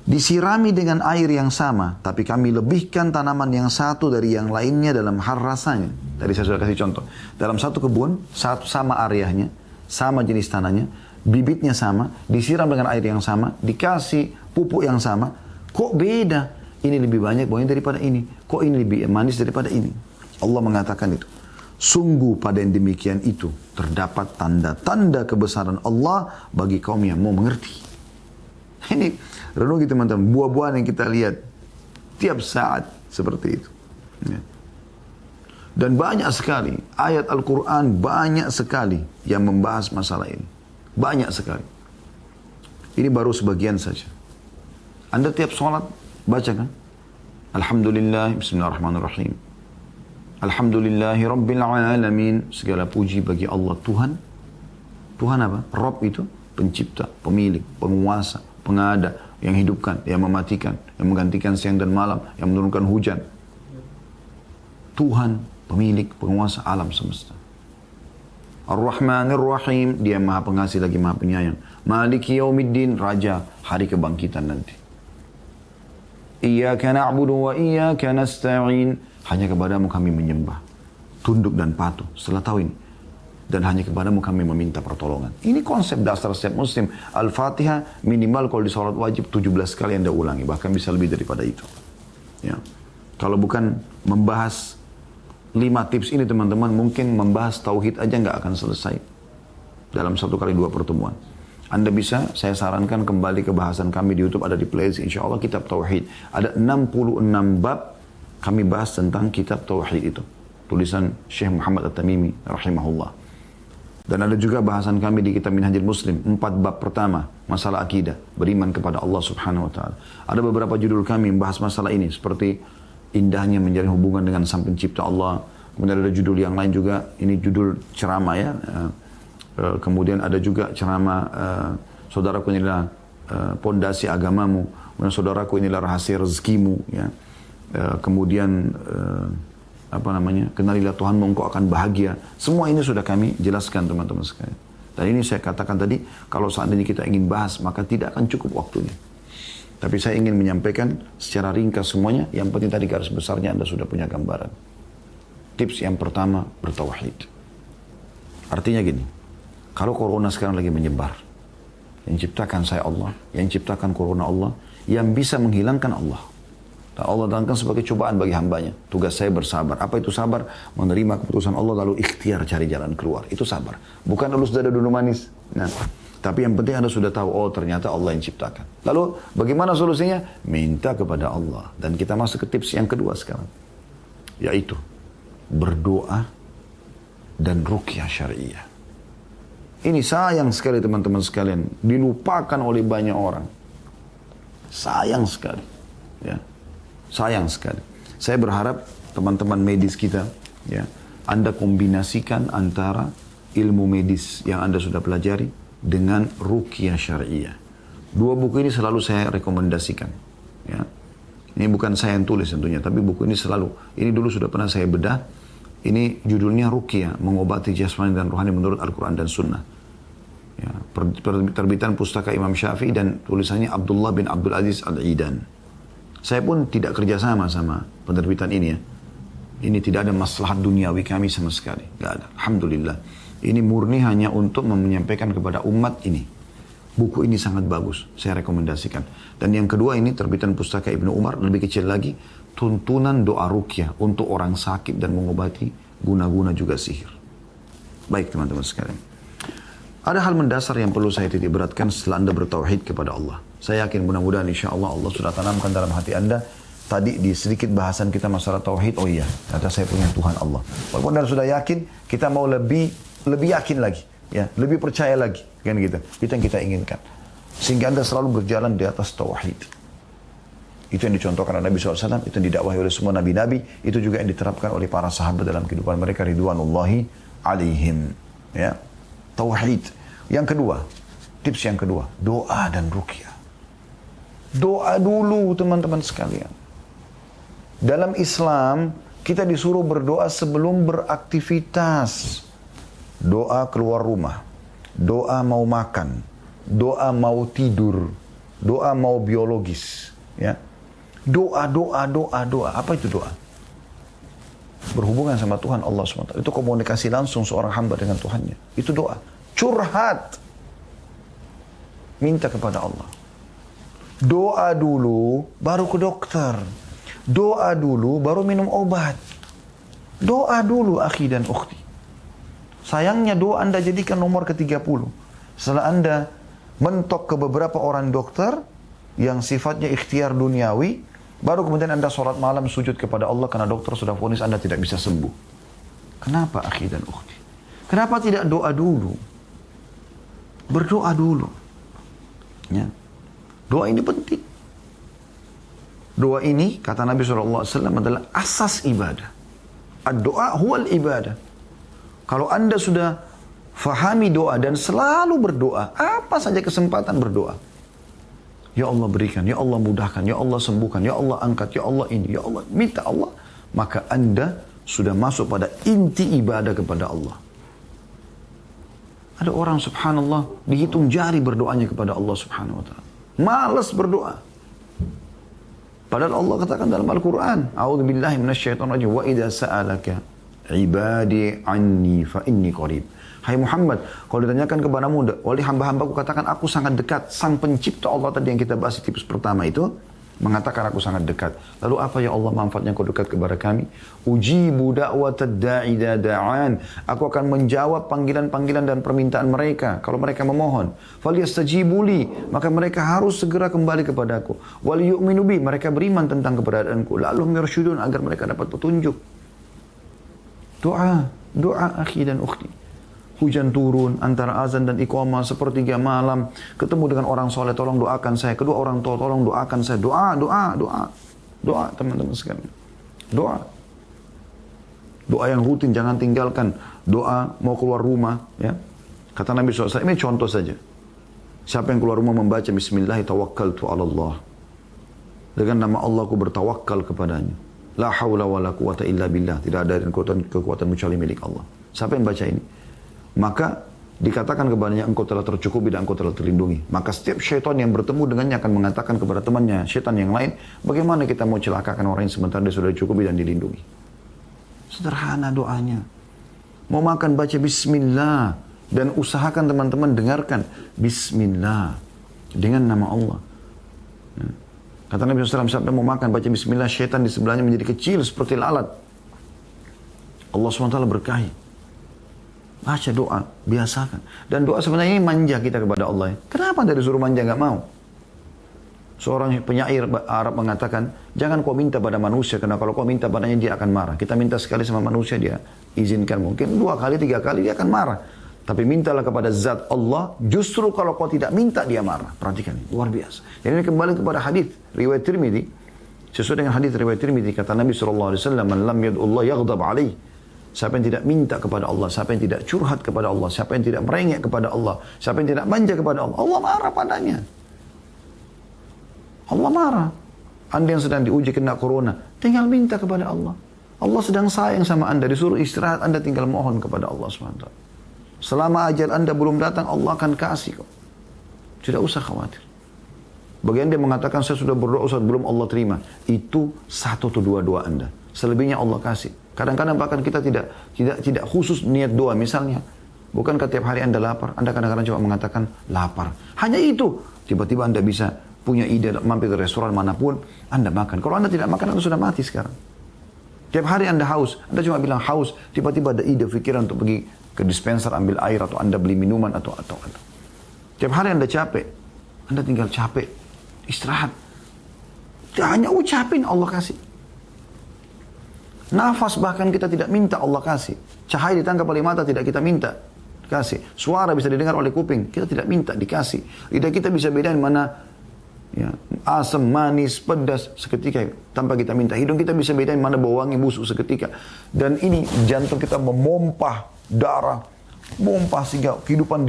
Disirami dengan air yang sama, tapi kami lebihkan tanaman yang satu dari yang lainnya dalam hal rasanya. Tadi saya sudah kasih contoh. Dalam satu kebun, sama areanya, sama jenis tanahnya, bibitnya sama, disiram dengan air yang sama, dikasih pupuk yang sama. Kok beda? Ini lebih banyak buahnya daripada ini. Kok ini lebih manis daripada ini? Allah mengatakan itu. Sungguh pada yang demikian itu terdapat tanda-tanda kebesaran Allah bagi kaum yang mau mengerti. Ini renungi teman-teman, buah-buahan yang kita lihat tiap saat seperti itu. Ya. Dan banyak sekali ayat Al-Quran, banyak sekali yang membahas masalah ini. Banyak sekali. Ini baru sebagian saja. Anda tiap sholat baca kan? Alhamdulillah, bismillahirrahmanirrahim. Alhamdulillahi Rabbil Alamin. Segala puji bagi Allah Tuhan. Tuhan apa? Rabb itu pencipta, pemilik, penguasa, pengada, yang hidupkan, yang mematikan, yang menggantikan siang dan malam, yang menurunkan hujan. Tuhan, pemilik, penguasa alam semesta. Ar-Rahmanir Rahim, dia maha pengasih lagi maha penyayang. Maliki Yaumiddin, raja hari kebangkitan nanti. Iyyaka na'budu wa iyyaka nasta'in. Hanya kepadamu kami menyembah, tunduk dan patuh. Setelah tahu ini, dan hanya kepadamu kami meminta pertolongan. Ini konsep dasar setiap muslim. Al-Fatihah minimal kalau di sholat wajib 17 kali Anda ulangi, bahkan bisa lebih daripada itu. Ya. Kalau bukan membahas 5 tips ini teman-teman, mungkin membahas tauhid aja nggak akan selesai dalam 1 kali 2 pertemuan. Anda bisa, saya sarankan kembali ke bahasan kami di YouTube, ada di playlist insya Allah kitab tauhid. Ada 66 bab kami bahas tentang kitab tauhid itu. tulisan Syekh Muhammad At-Tamimi rahimahullah. Dan ada juga bahasan kami di kitab Minhajul Muslim, 4 bab pertama, masalah akidah, beriman kepada Allah subhanahu wa ta'ala. Ada beberapa judul kami yang bahas masalah ini, seperti indahnya menjalin hubungan dengan Sang Pencipta Allah. Kemudian ada judul yang lain juga, ini judul ceramah ya. Kemudian ada juga ceramah, saudaraku inilah pondasi agamamu, kemudian saudaraku inilah rahasia rezekimu ya. Kemudian kenalilah Tuhanmu, engkau akan bahagia. Semua ini sudah kami jelaskan teman-teman sekalian. Dan ini saya katakan tadi, kalau seandainya kita ingin bahas, maka tidak akan cukup waktunya. Tapi saya ingin menyampaikan secara ringkas semuanya. Yang penting tadi garis besarnya Anda sudah punya gambaran. Tips yang pertama, bertauhid. Artinya gini, kalau corona sekarang lagi menyebar, yang ciptakan saya Allah, yang ciptakan corona Allah, yang bisa menghilangkan Allah. Dan Allah datangkan sebagai cobaan bagi hambanya. Tugas saya bersabar. Apa itu sabar? Menerima keputusan Allah lalu ikhtiar cari jalan keluar. Itu sabar. Bukan lulus dada dulu manis. Nah, tapi yang penting Anda sudah tahu, oh ternyata Allah yang ciptakan. Lalu bagaimana solusinya? Minta kepada Allah. Dan kita masuk ke tips yang kedua sekarang. Yaitu berdoa dan ruqyah syariah. Ini sayang sekali teman-teman sekalian. Dilupakan oleh banyak orang. Sayang sekali. Ya. Sayang sekali. Saya berharap teman-teman medis kita, ya, Anda kombinasikan antara ilmu medis yang Anda sudah pelajari dengan ruqyah syariah. 2 buku ini selalu saya rekomendasikan. Ya. Ini bukan saya yang tulis tentunya, tapi buku ini selalu. Ini dulu sudah pernah saya bedah. Ini judulnya Ruqyah, mengobati jasmani dan rohani menurut Al-Quran dan Sunnah. Ya, terbitan pustaka Imam Syafi'i dan tulisannya Abdullah bin Abdul Aziz Al-Idan. Saya pun tidak kerjasama sama penerbitan ini ya. Ini tidak ada maslahat duniawi kami sama sekali. Tidak ada. Alhamdulillah. Ini murni hanya untuk menyampaikan kepada umat ini. Buku ini sangat bagus. Saya rekomendasikan. Dan yang kedua ini terbitan pustaka Ibnu Umar. Lebih kecil lagi. Tuntunan doa ruqyah untuk orang sakit dan mengobati guna-guna juga sihir. Baik teman-teman sekalian. Ada hal mendasar yang perlu saya titik beratkan setelah Anda bertauhid kepada Allah. Saya yakin mudah-mudahan insya Allah Allah sudah tanamkan dalam hati Anda. Tadi di sedikit bahasan kita masalah tauhid, oh iya, ternyata saya punya Tuhan Allah. Walaupun Anda sudah yakin, kita mau lebih yakin lagi, ya, lebih percaya lagi, kan gitu. Itu yang kita inginkan. Sehingga Anda selalu berjalan di atas tauhid. Itu yang dicontohkan oleh Nabi SAW, itu yang didakwahi oleh semua nabi-nabi, itu juga yang diterapkan oleh para sahabat dalam kehidupan mereka, ridwanullahi alaihim. Ya. Tauhid. Yang kedua, tips yang kedua, doa dan ruqyah. Doa dulu teman-teman sekalian. Dalam Islam, kita disuruh berdoa sebelum beraktivitas. Doa keluar rumah, doa mau makan, doa mau tidur, doa mau biologis. Ya. Doa. Apa itu doa? Berhubungan sama Tuhan Allah SWT. Itu komunikasi langsung seorang hamba dengan Tuhannya. Itu doa. Curhat. Minta kepada Allah. Doa dulu, baru ke dokter. Doa dulu, baru minum obat. Doa dulu, akhi dan ukhti. Sayangnya doa Anda jadikan nomor ke-30. Setelah Anda mentok ke beberapa orang dokter, yang sifatnya ikhtiar duniawi, baru kemudian Anda sholat malam sujud kepada Allah karena dokter sudah vonis Anda tidak bisa sembuh. Kenapa akhi dan ukhti? Kenapa tidak doa dulu? Berdoa dulu. Ya. Doa ini penting. Doa ini, kata Nabi SAW, adalah asas ibadah. Ad-doa huwal ibadah. Kalau Anda sudah fahami doa dan selalu berdoa, apa saja kesempatan berdoa. Ya Allah berikan, Ya Allah mudahkan, Ya Allah sembuhkan, Ya Allah angkat, Ya Allah ini, Ya Allah minta Allah. Maka Anda sudah masuk pada inti ibadah kepada Allah. Ada orang subhanallah dihitung jari berdoanya kepada Allah subhanahu wa ta'ala. Malas berdoa. Padahal Allah katakan dalam Al-Quran, A'udzubillahi minasyaitonirrajim, wa idza sa'alaka ibadi anni fa inni qarib. Hai Muhammad, kalau ditanyakan kepadamu, oleh hamba-hambaku katakan aku sangat dekat. Sang pencipta Allah tadi yang kita bahas di tips pertama itu mengatakan aku sangat dekat. Lalu apa ya Allah manfaatnya kau dekat kepada kami? Ujibu da'watad da'i idza da'an. Aku akan menjawab panggilan-panggilan dan permintaan mereka kalau mereka memohon. Falyastajibuli, maka mereka harus segera kembali kepadaku. Wal yu'minu bi, mereka beriman tentang keberadaanku. Lalu yarshudun, agar mereka dapat petunjuk. Doa akhi dan ukhti. Hujan turun antara azan dan iqamah sepertiga malam. Ketemu dengan orang soleh, tolong doakan saya. Kedua orang tua, tolong doakan saya. Doa teman-teman sekalian. Doa yang rutin, jangan tinggalkan. Doa mau keluar rumah. Ya. Kata Nabi SAW, ini contoh saja. Siapa yang keluar rumah membaca Bismillah, tawakkaltu ala Allah. Dengan nama Allah aku bertawakal kepadanya. La hawla wa la quwata illa billah. Tidak ada kekuatan kecuali milik Allah. Siapa yang baca ini? Maka dikatakan kepadanya, engkau telah tercukupi dan engkau telah terlindungi. Maka setiap syaitan yang bertemu dengannya akan mengatakan kepada temannya, syaitan yang lain, bagaimana kita mau celakakan orang yang sementara dia sudah dicukupi dan dilindungi. Sederhana doanya. Mau makan baca Bismillah. Dan usahakan teman-teman dengarkan Bismillah. Dengan nama Allah. Kata Nabi SAW, sampai mau makan baca Bismillah, syaitan di sebelahnya menjadi kecil seperti lalat. Allah SWT berkahi. Baca doa, biasakan. Dan doa sebenarnya ini manja kita kepada Allah. Kenapa dari suruh manja nggak mau? Seorang penyair Arab mengatakan, jangan kau minta pada manusia, karena kalau kau minta padanya dia akan marah. Kita minta sekali sama manusia, dia izinkan. Mungkin 2 kali, 3 kali dia akan marah. Tapi mintalah kepada zat Allah, justru kalau kau tidak minta dia marah. Perhatikan, luar biasa. Dan ini kembali kepada hadis riwayat Tirmidzi. Sesuai dengan hadis riwayat Tirmidzi, kata Nabi SAW, man lam yad'ullah yaghdab alaih. Siapa yang tidak minta kepada Allah, siapa yang tidak curhat kepada Allah, siapa yang tidak merengek kepada Allah, siapa yang tidak manja kepada Allah, Allah marah padanya. Allah marah. Anda yang sedang diuji kena corona, tinggal minta kepada Allah. Allah sedang sayang sama Anda, disuruh istirahat, Anda tinggal mohon kepada Allah SWT. Selama ajal Anda belum datang, Allah akan kasih kok. Tidak usah khawatir. Bagi Anda yang mengatakan saya sudah berdoa Ustaz, belum Allah terima, itu 1 atau 2 doa Anda. Selebihnya Allah kasih. Kadang-kadang bahkan kita tidak khusus niat doa. Misalnya, bukankah tiap hari Anda lapar? Anda kadang-kadang cuma mengatakan lapar. Hanya itu. Tiba-tiba Anda bisa punya ide mampir ke restoran manapun, Anda makan. Kalau Anda tidak makan, Anda sudah mati sekarang. Tiap hari Anda haus. Anda cuma bilang haus. Tiba-tiba ada ide, pikiran untuk pergi ke dispenser ambil air atau Anda beli minuman atau. Tiap hari Anda capek. Anda tinggal capek. Istirahat. Hanya ucapin Allah kasih. Nafas bahkan kita tidak minta Allah kasih. Cahaya ditangkap oleh mata tidak kita minta kasih. Suara bisa didengar oleh kuping, kita tidak minta dikasih. Lidah kita bisa bedain mana ya, asam, manis, pedas seketika tanpa kita minta. Hidung kita bisa bedain mana bau wangi, busuk seketika. Dan ini jantung kita memompah darah, memompah sehingga kehidupan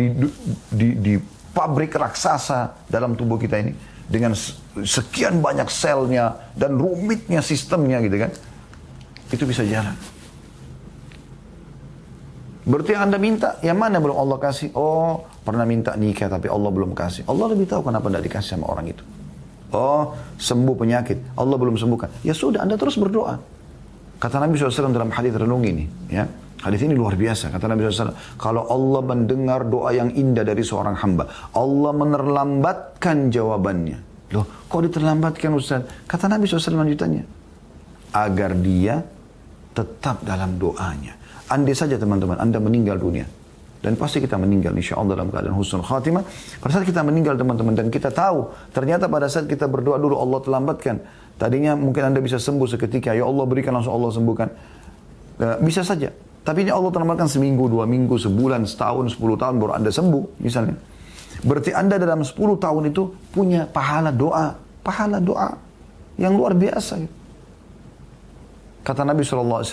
di pabrik raksasa dalam tubuh kita ini dengan sekian banyak selnya dan rumitnya sistemnya gitu kan. Itu bisa jalan. Berarti yang Anda minta, yang mana belum Allah kasih? Oh, pernah minta nikah tapi Allah belum kasih. Allah lebih tahu kenapa tidak dikasih sama orang itu. Oh, sembuh penyakit, Allah belum sembuhkan. Ya sudah, Anda terus berdoa. Kata Nabi SAW dalam hadis renung ini, ya. Hadis ini luar biasa. Kata Nabi SAW, kalau Allah mendengar doa yang indah dari seorang hamba, Allah menerlambatkan jawabannya. Loh, kok diterlambatkan Ustaz? Kata Nabi SAW lanjutannya, agar dia tetap dalam doanya. Andai saja teman-teman, Anda meninggal dunia. Dan pasti kita meninggal insya Allah dalam keadaan husnul khatimah. Pada saat kita meninggal teman-teman, dan kita tahu, ternyata pada saat kita berdoa dulu Allah terlambatkan. Tadinya mungkin Anda bisa sembuh seketika, ya Allah berikan langsung Allah sembuhkan. Bisa saja. Tapi ini Allah terlambatkan seminggu, 2 minggu, sebulan, setahun, 10 tahun baru Anda sembuh misalnya. Berarti Anda dalam 10 tahun itu punya pahala doa yang luar biasa. Kata Nabi SAW,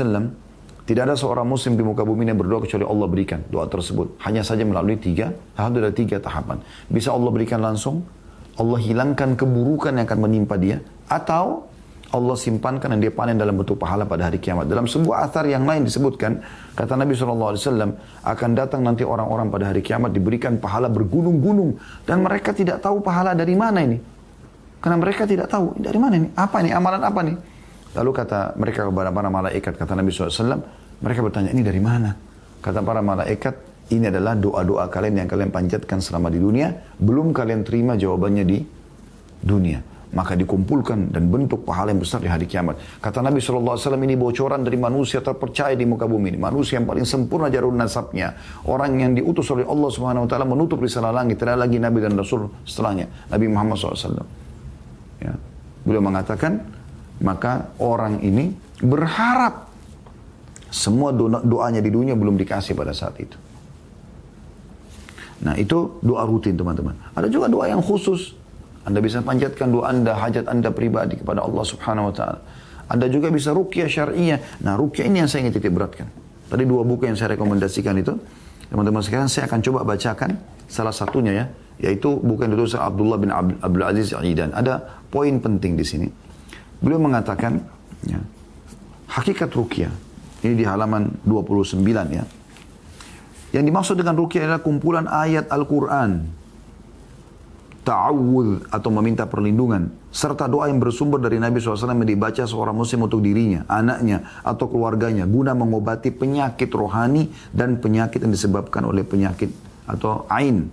tidak ada seorang muslim di muka bumi yang berdoa kecuali Allah berikan doa tersebut. Hanya saja melalui 3 tahapan. Bisa Allah berikan langsung, Allah hilangkan keburukan yang akan menimpa dia, atau Allah simpankan dan dia panen dalam bentuk pahala pada hari kiamat. Dalam sebuah athar yang lain disebutkan, kata Nabi SAW, akan datang nanti orang-orang pada hari kiamat diberikan pahala bergunung-gunung. Dan mereka tidak tahu pahala dari mana ini. Karena mereka tidak tahu, dari mana ini? Apa ini? Amalan apa nih? Lalu kata mereka kepada para malaikat, kata Nabi SAW, mereka bertanya, ini dari mana? Kata para malaikat, ini adalah doa-doa kalian yang kalian panjatkan selama di dunia, belum kalian terima jawabannya di dunia. Maka dikumpulkan dan bentuk pahala yang besar di hari kiamat. Kata Nabi SAW, ini bocoran dari manusia terpercaya di muka bumi ini. Manusia yang paling sempurna jalur nasabnya. Orang yang diutus oleh Allah SWT menutup risalah langit. Tidak lagi Nabi dan Rasul setelahnya. Nabi Muhammad SAW. Ya. Beliau mengatakan, maka orang ini berharap Semua doanya di dunia belum dikasih pada saat itu. Nah itu doa rutin teman-teman. Ada juga doa yang khusus. Anda bisa panjatkan doa Anda, hajat Anda pribadi kepada Allah Subhanahu Wa Taala. Anda juga bisa ruqyah syariah. Nah ruqyah ini yang saya ingin titik beratkan. Tadi 2 buku yang saya rekomendasikan itu. Teman-teman sekarang saya akan coba bacakan salah satunya ya. Yaitu buku yang ditulis Abdullah bin Abdul Aziz Aidan. Ada poin penting di sini. Beliau mengatakan, ya, hakikat ruqyah. Ini di halaman 29 ya. Yang dimaksud dengan ruqyah adalah kumpulan ayat Al-Quran. Ta'awudz atau meminta perlindungan. Serta doa yang bersumber dari Nabi SAW yang dibaca seorang muslim untuk dirinya, anaknya, atau keluarganya. Guna mengobati penyakit rohani dan penyakit yang disebabkan oleh penyakit atau ain,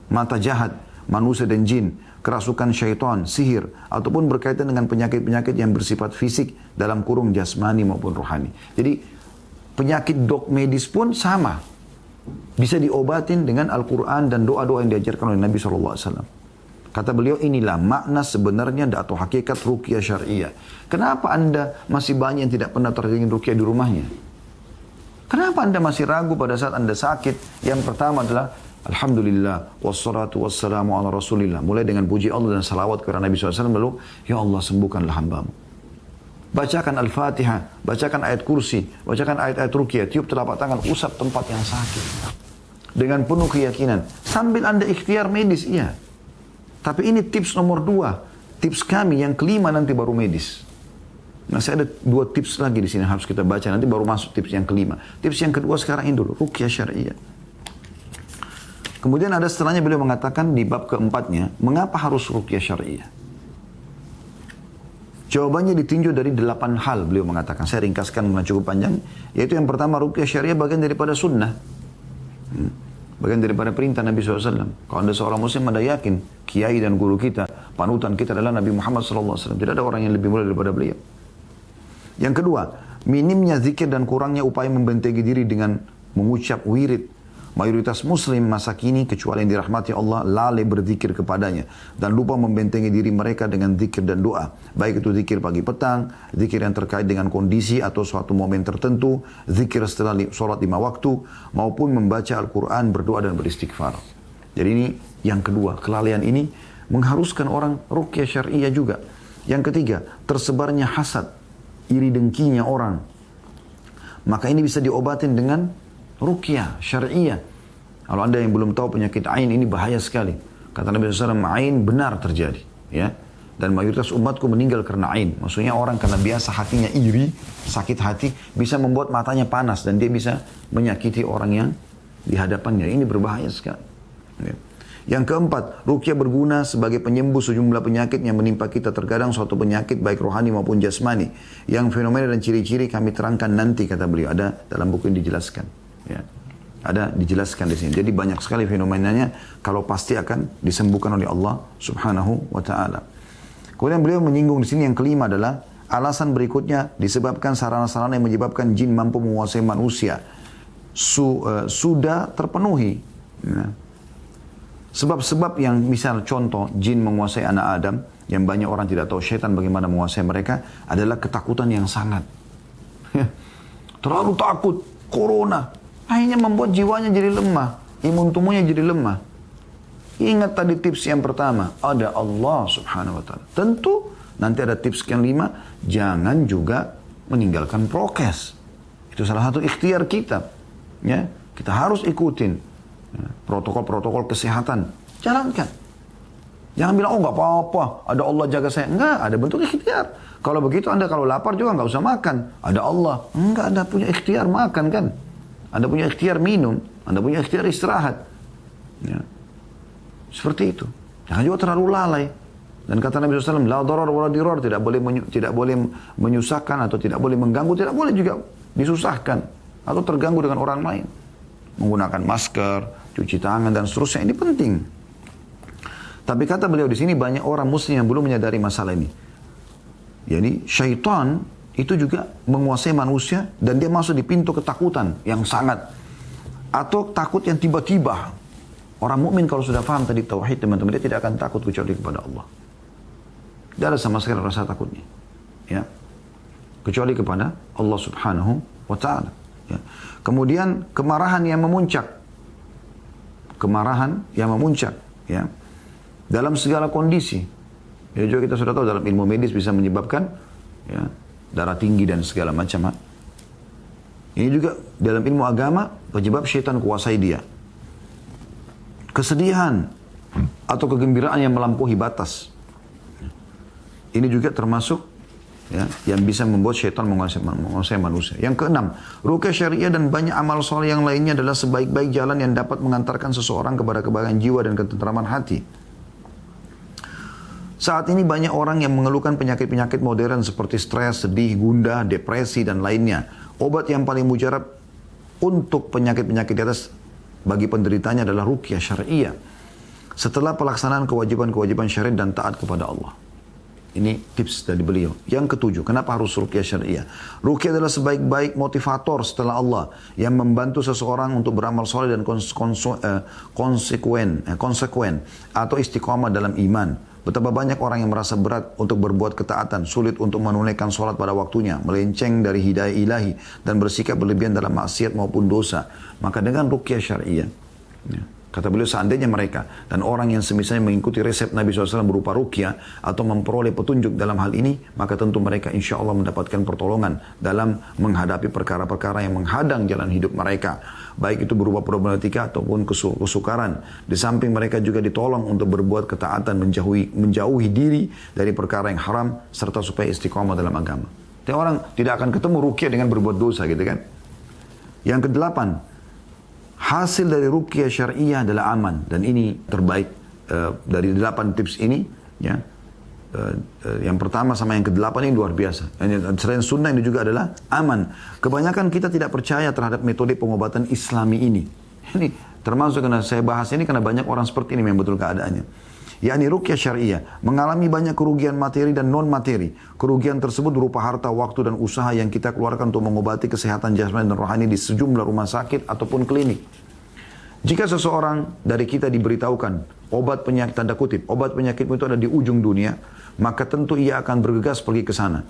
mata jahat, manusia dan jin, kerasukan syaitan, sihir, ataupun berkaitan dengan penyakit-penyakit yang bersifat fisik dalam kurung jasmani maupun rohani. Jadi penyakit dok medis pun sama. Bisa diobatin dengan Al-Quran dan doa-doa yang diajarkan oleh Nabi SAW. Kata beliau, inilah makna sebenarnya atau hakikat ruqyah syariah. Kenapa Anda masih banyak yang tidak pernah terjadi ruqyah di rumahnya? Kenapa Anda masih ragu pada saat Anda sakit? Yang pertama adalah Alhamdulillah, wassalatu wassalamu ala rasulillah. Mulai dengan puji Allah dan salawat kepada Nabi SAW. Lalu, ya Allah sembuhkanlah hambamu. Bacakan Al-Fatihah, bacakan ayat kursi, bacakan ayat-ayat ruqyah, tiup telapak tangan, usap tempat yang sakit. Dengan penuh keyakinan. Sambil Anda ikhtiar medis, iya. Tapi ini tips nomor 2. Tips kami yang kelima nanti baru medis. Nah saya ada 2 tips lagi di sini harus kita baca. Nanti baru masuk tips yang kelima. Tips yang kedua sekarang ini dulu, ruqyah syariah. Kemudian ada setelahnya beliau mengatakan di bab keempatnya, mengapa harus ruqyah syariah? Jawabannya ditinjau dari 8 hal beliau mengatakan. Saya ringkaskan dengan cukup panjang. Yaitu yang pertama, ruqyah syariah bagian daripada sunnah. Bagian daripada perintah Nabi SAW. Kalau Anda seorang muslim, Anda yakin kiai dan guru kita, panutan kita adalah Nabi Muhammad SAW. Tidak ada orang yang lebih mulia daripada beliau. Yang kedua, minimnya zikir dan kurangnya upaya membentengi diri dengan mengucap wirid. Mayoritas muslim masa kini kecuali yang dirahmati Allah lalai berzikir kepadanya dan lupa membentengi diri mereka dengan zikir dan doa. Baik itu zikir pagi petang, zikir yang terkait dengan kondisi atau suatu momen tertentu, zikir setelah sholat 5 waktu, maupun membaca Al-Quran, berdoa dan beristighfar. Jadi ini yang kedua, kelalaian ini mengharuskan orang ruqyah syariah juga. Yang ketiga, tersebarnya hasad, iri dengkinya orang. Maka ini bisa diobatin dengan ruqyah syariah. Kalau Anda yang belum tahu penyakit ain ini bahaya sekali. Kata Nabi SAW, ain benar terjadi. Ya. Dan mayoritas umatku meninggal karena ain. Maksudnya orang karena biasa hatinya iri, sakit hati, bisa membuat matanya panas. Dan dia bisa menyakiti orang yang di hadapannya. Ini berbahaya sekali. Ya. Yang keempat, ruqyah berguna sebagai penyembuh sejumlah penyakit yang menimpa kita. Terkadang suatu penyakit baik rohani maupun jasmani. Yang fenomena dan ciri-ciri kami terangkan nanti, kata beliau. Ada dalam buku yang dijelaskan. Ya, ada dijelaskan di sini. Jadi banyak sekali fenomenanya kalau pasti akan disembuhkan oleh Allah Subhanahu wa taala. Kemudian beliau menyinggung di sini yang kelima adalah alasan berikutnya disebabkan sarana-sarana yang menyebabkan jin mampu menguasai manusia sudah terpenuhi. Ya. Sebab-sebab yang misal contoh jin menguasai anak Adam yang banyak orang tidak tahu syaitan bagaimana menguasai mereka adalah ketakutan yang sangat. Ya. Terlalu takut corona. Akhirnya membuat jiwanya jadi lemah. Imun tubuhnya jadi lemah. Ingat tadi tips yang pertama. Ada Allah Subhanahu wa ta'ala. Tentu nanti ada tips yang 5. Jangan juga meninggalkan prokes. Itu salah satu ikhtiar kita. Ya, kita harus ikutin protokol-protokol kesehatan. Jalankan. Jangan bilang, oh nggak apa-apa. Ada Allah jaga saya. Enggak, ada bentuk ikhtiar. Kalau begitu Anda kalau lapar juga nggak usah makan. Ada Allah. Enggak, Anda punya ikhtiar makan kan. Anda punya ikhtiar minum, Anda punya ikhtiar istirahat. Ya. Seperti itu. Jangan juga terlalu lalai. Dan kata Nabi SAW, la darar wa la dirar, tidak boleh menyusahkan atau tidak boleh mengganggu, tidak boleh juga disusahkan atau terganggu dengan orang lain. Menggunakan masker, cuci tangan dan seterusnya, ini penting. Tapi kata beliau di sini banyak orang muslim yang belum menyadari masalah ini. Jadi syaitan itu juga menguasai manusia dan dia masuk di pintu ketakutan yang sangat atau takut yang tiba-tiba. Orang mukmin kalau sudah paham tadi tauhid teman-teman, dia tidak akan takut kecuali kepada Allah. Tidak ada sama sekali rasa takutnya, ya, kecuali kepada Allah Subhanahu wa ta'ala. Ya. Kemudian kemarahan yang memuncak. Kemarahan yang memuncak. Ya. Dalam segala kondisi. Ya juga kita sudah tahu dalam ilmu medis bisa menyebabkan ya, darah tinggi dan segala macam. Ini juga dalam ilmu agama penyebab syaitan kuasai dia. Kesedihan atau kegembiraan yang melampaui batas. Ini juga termasuk ya, yang bisa membuat syaitan menguasai manusia. Yang keenam, ruqyah syariah dan banyak amal soleh yang lainnya adalah sebaik-baik jalan yang dapat mengantarkan seseorang kepada kebahagiaan jiwa dan ketentraman hati. Saat ini banyak orang yang mengeluhkan penyakit-penyakit modern seperti stres, sedih, gundah, depresi, dan lainnya. Obat yang paling mujarab untuk penyakit-penyakit di atas bagi penderitanya adalah ruqyah syariah. Setelah pelaksanaan kewajiban-kewajiban syariat dan taat kepada Allah. Ini tips dari beliau. Yang ketujuh, kenapa harus ruqyah syariah? Ruqyah adalah sebaik-baik motivator setelah Allah yang membantu seseorang untuk beramal soleh dan konsekuen atau istiqamah dalam iman. Betapa banyak orang yang merasa berat untuk berbuat ketaatan, sulit untuk menunaikan sholat pada waktunya, melenceng dari hidayah ilahi, dan bersikap berlebihan dalam maksiat maupun dosa. Maka dengan ruqyah syariah, ya, kata beliau seandainya mereka dan orang yang semisalnya mengikuti resep Nabi SAW berupa ruqyah atau memperoleh petunjuk dalam hal ini, maka tentu mereka insya Allah mendapatkan pertolongan dalam menghadapi perkara-perkara yang menghadang jalan hidup mereka. Baik itu berupa problematika ataupun kesukaran. Di samping mereka juga ditolong untuk berbuat ketaatan, menjauhi diri dari perkara yang haram, serta supaya istiqamah dalam agama. Tapi orang tidak akan ketemu ruqyah dengan berbuat dosa gitu kan. Yang kedelapan, hasil dari ruqyah syariah adalah aman. Dan ini terbaik dari 8 tips ini. Ya. Yang pertama sama yang kedelapan ini luar biasa. Selain sunnah ini juga adalah aman. Kebanyakan kita tidak percaya terhadap metode pengobatan Islami ini. Ini termasuk karena saya bahas ini karena banyak orang seperti ini yang betul keadaannya. Yakni ruqyah syariah mengalami banyak kerugian materi dan non materi. Kerugian tersebut berupa harta, waktu dan usaha yang kita keluarkan untuk mengobati kesehatan jasmani dan rohani di sejumlah rumah sakit ataupun klinik. Jika seseorang dari kita diberitahukan obat penyakit, tanda kutip, obat penyakitmu itu ada di ujung dunia, maka tentu ia akan bergegas pergi ke sana.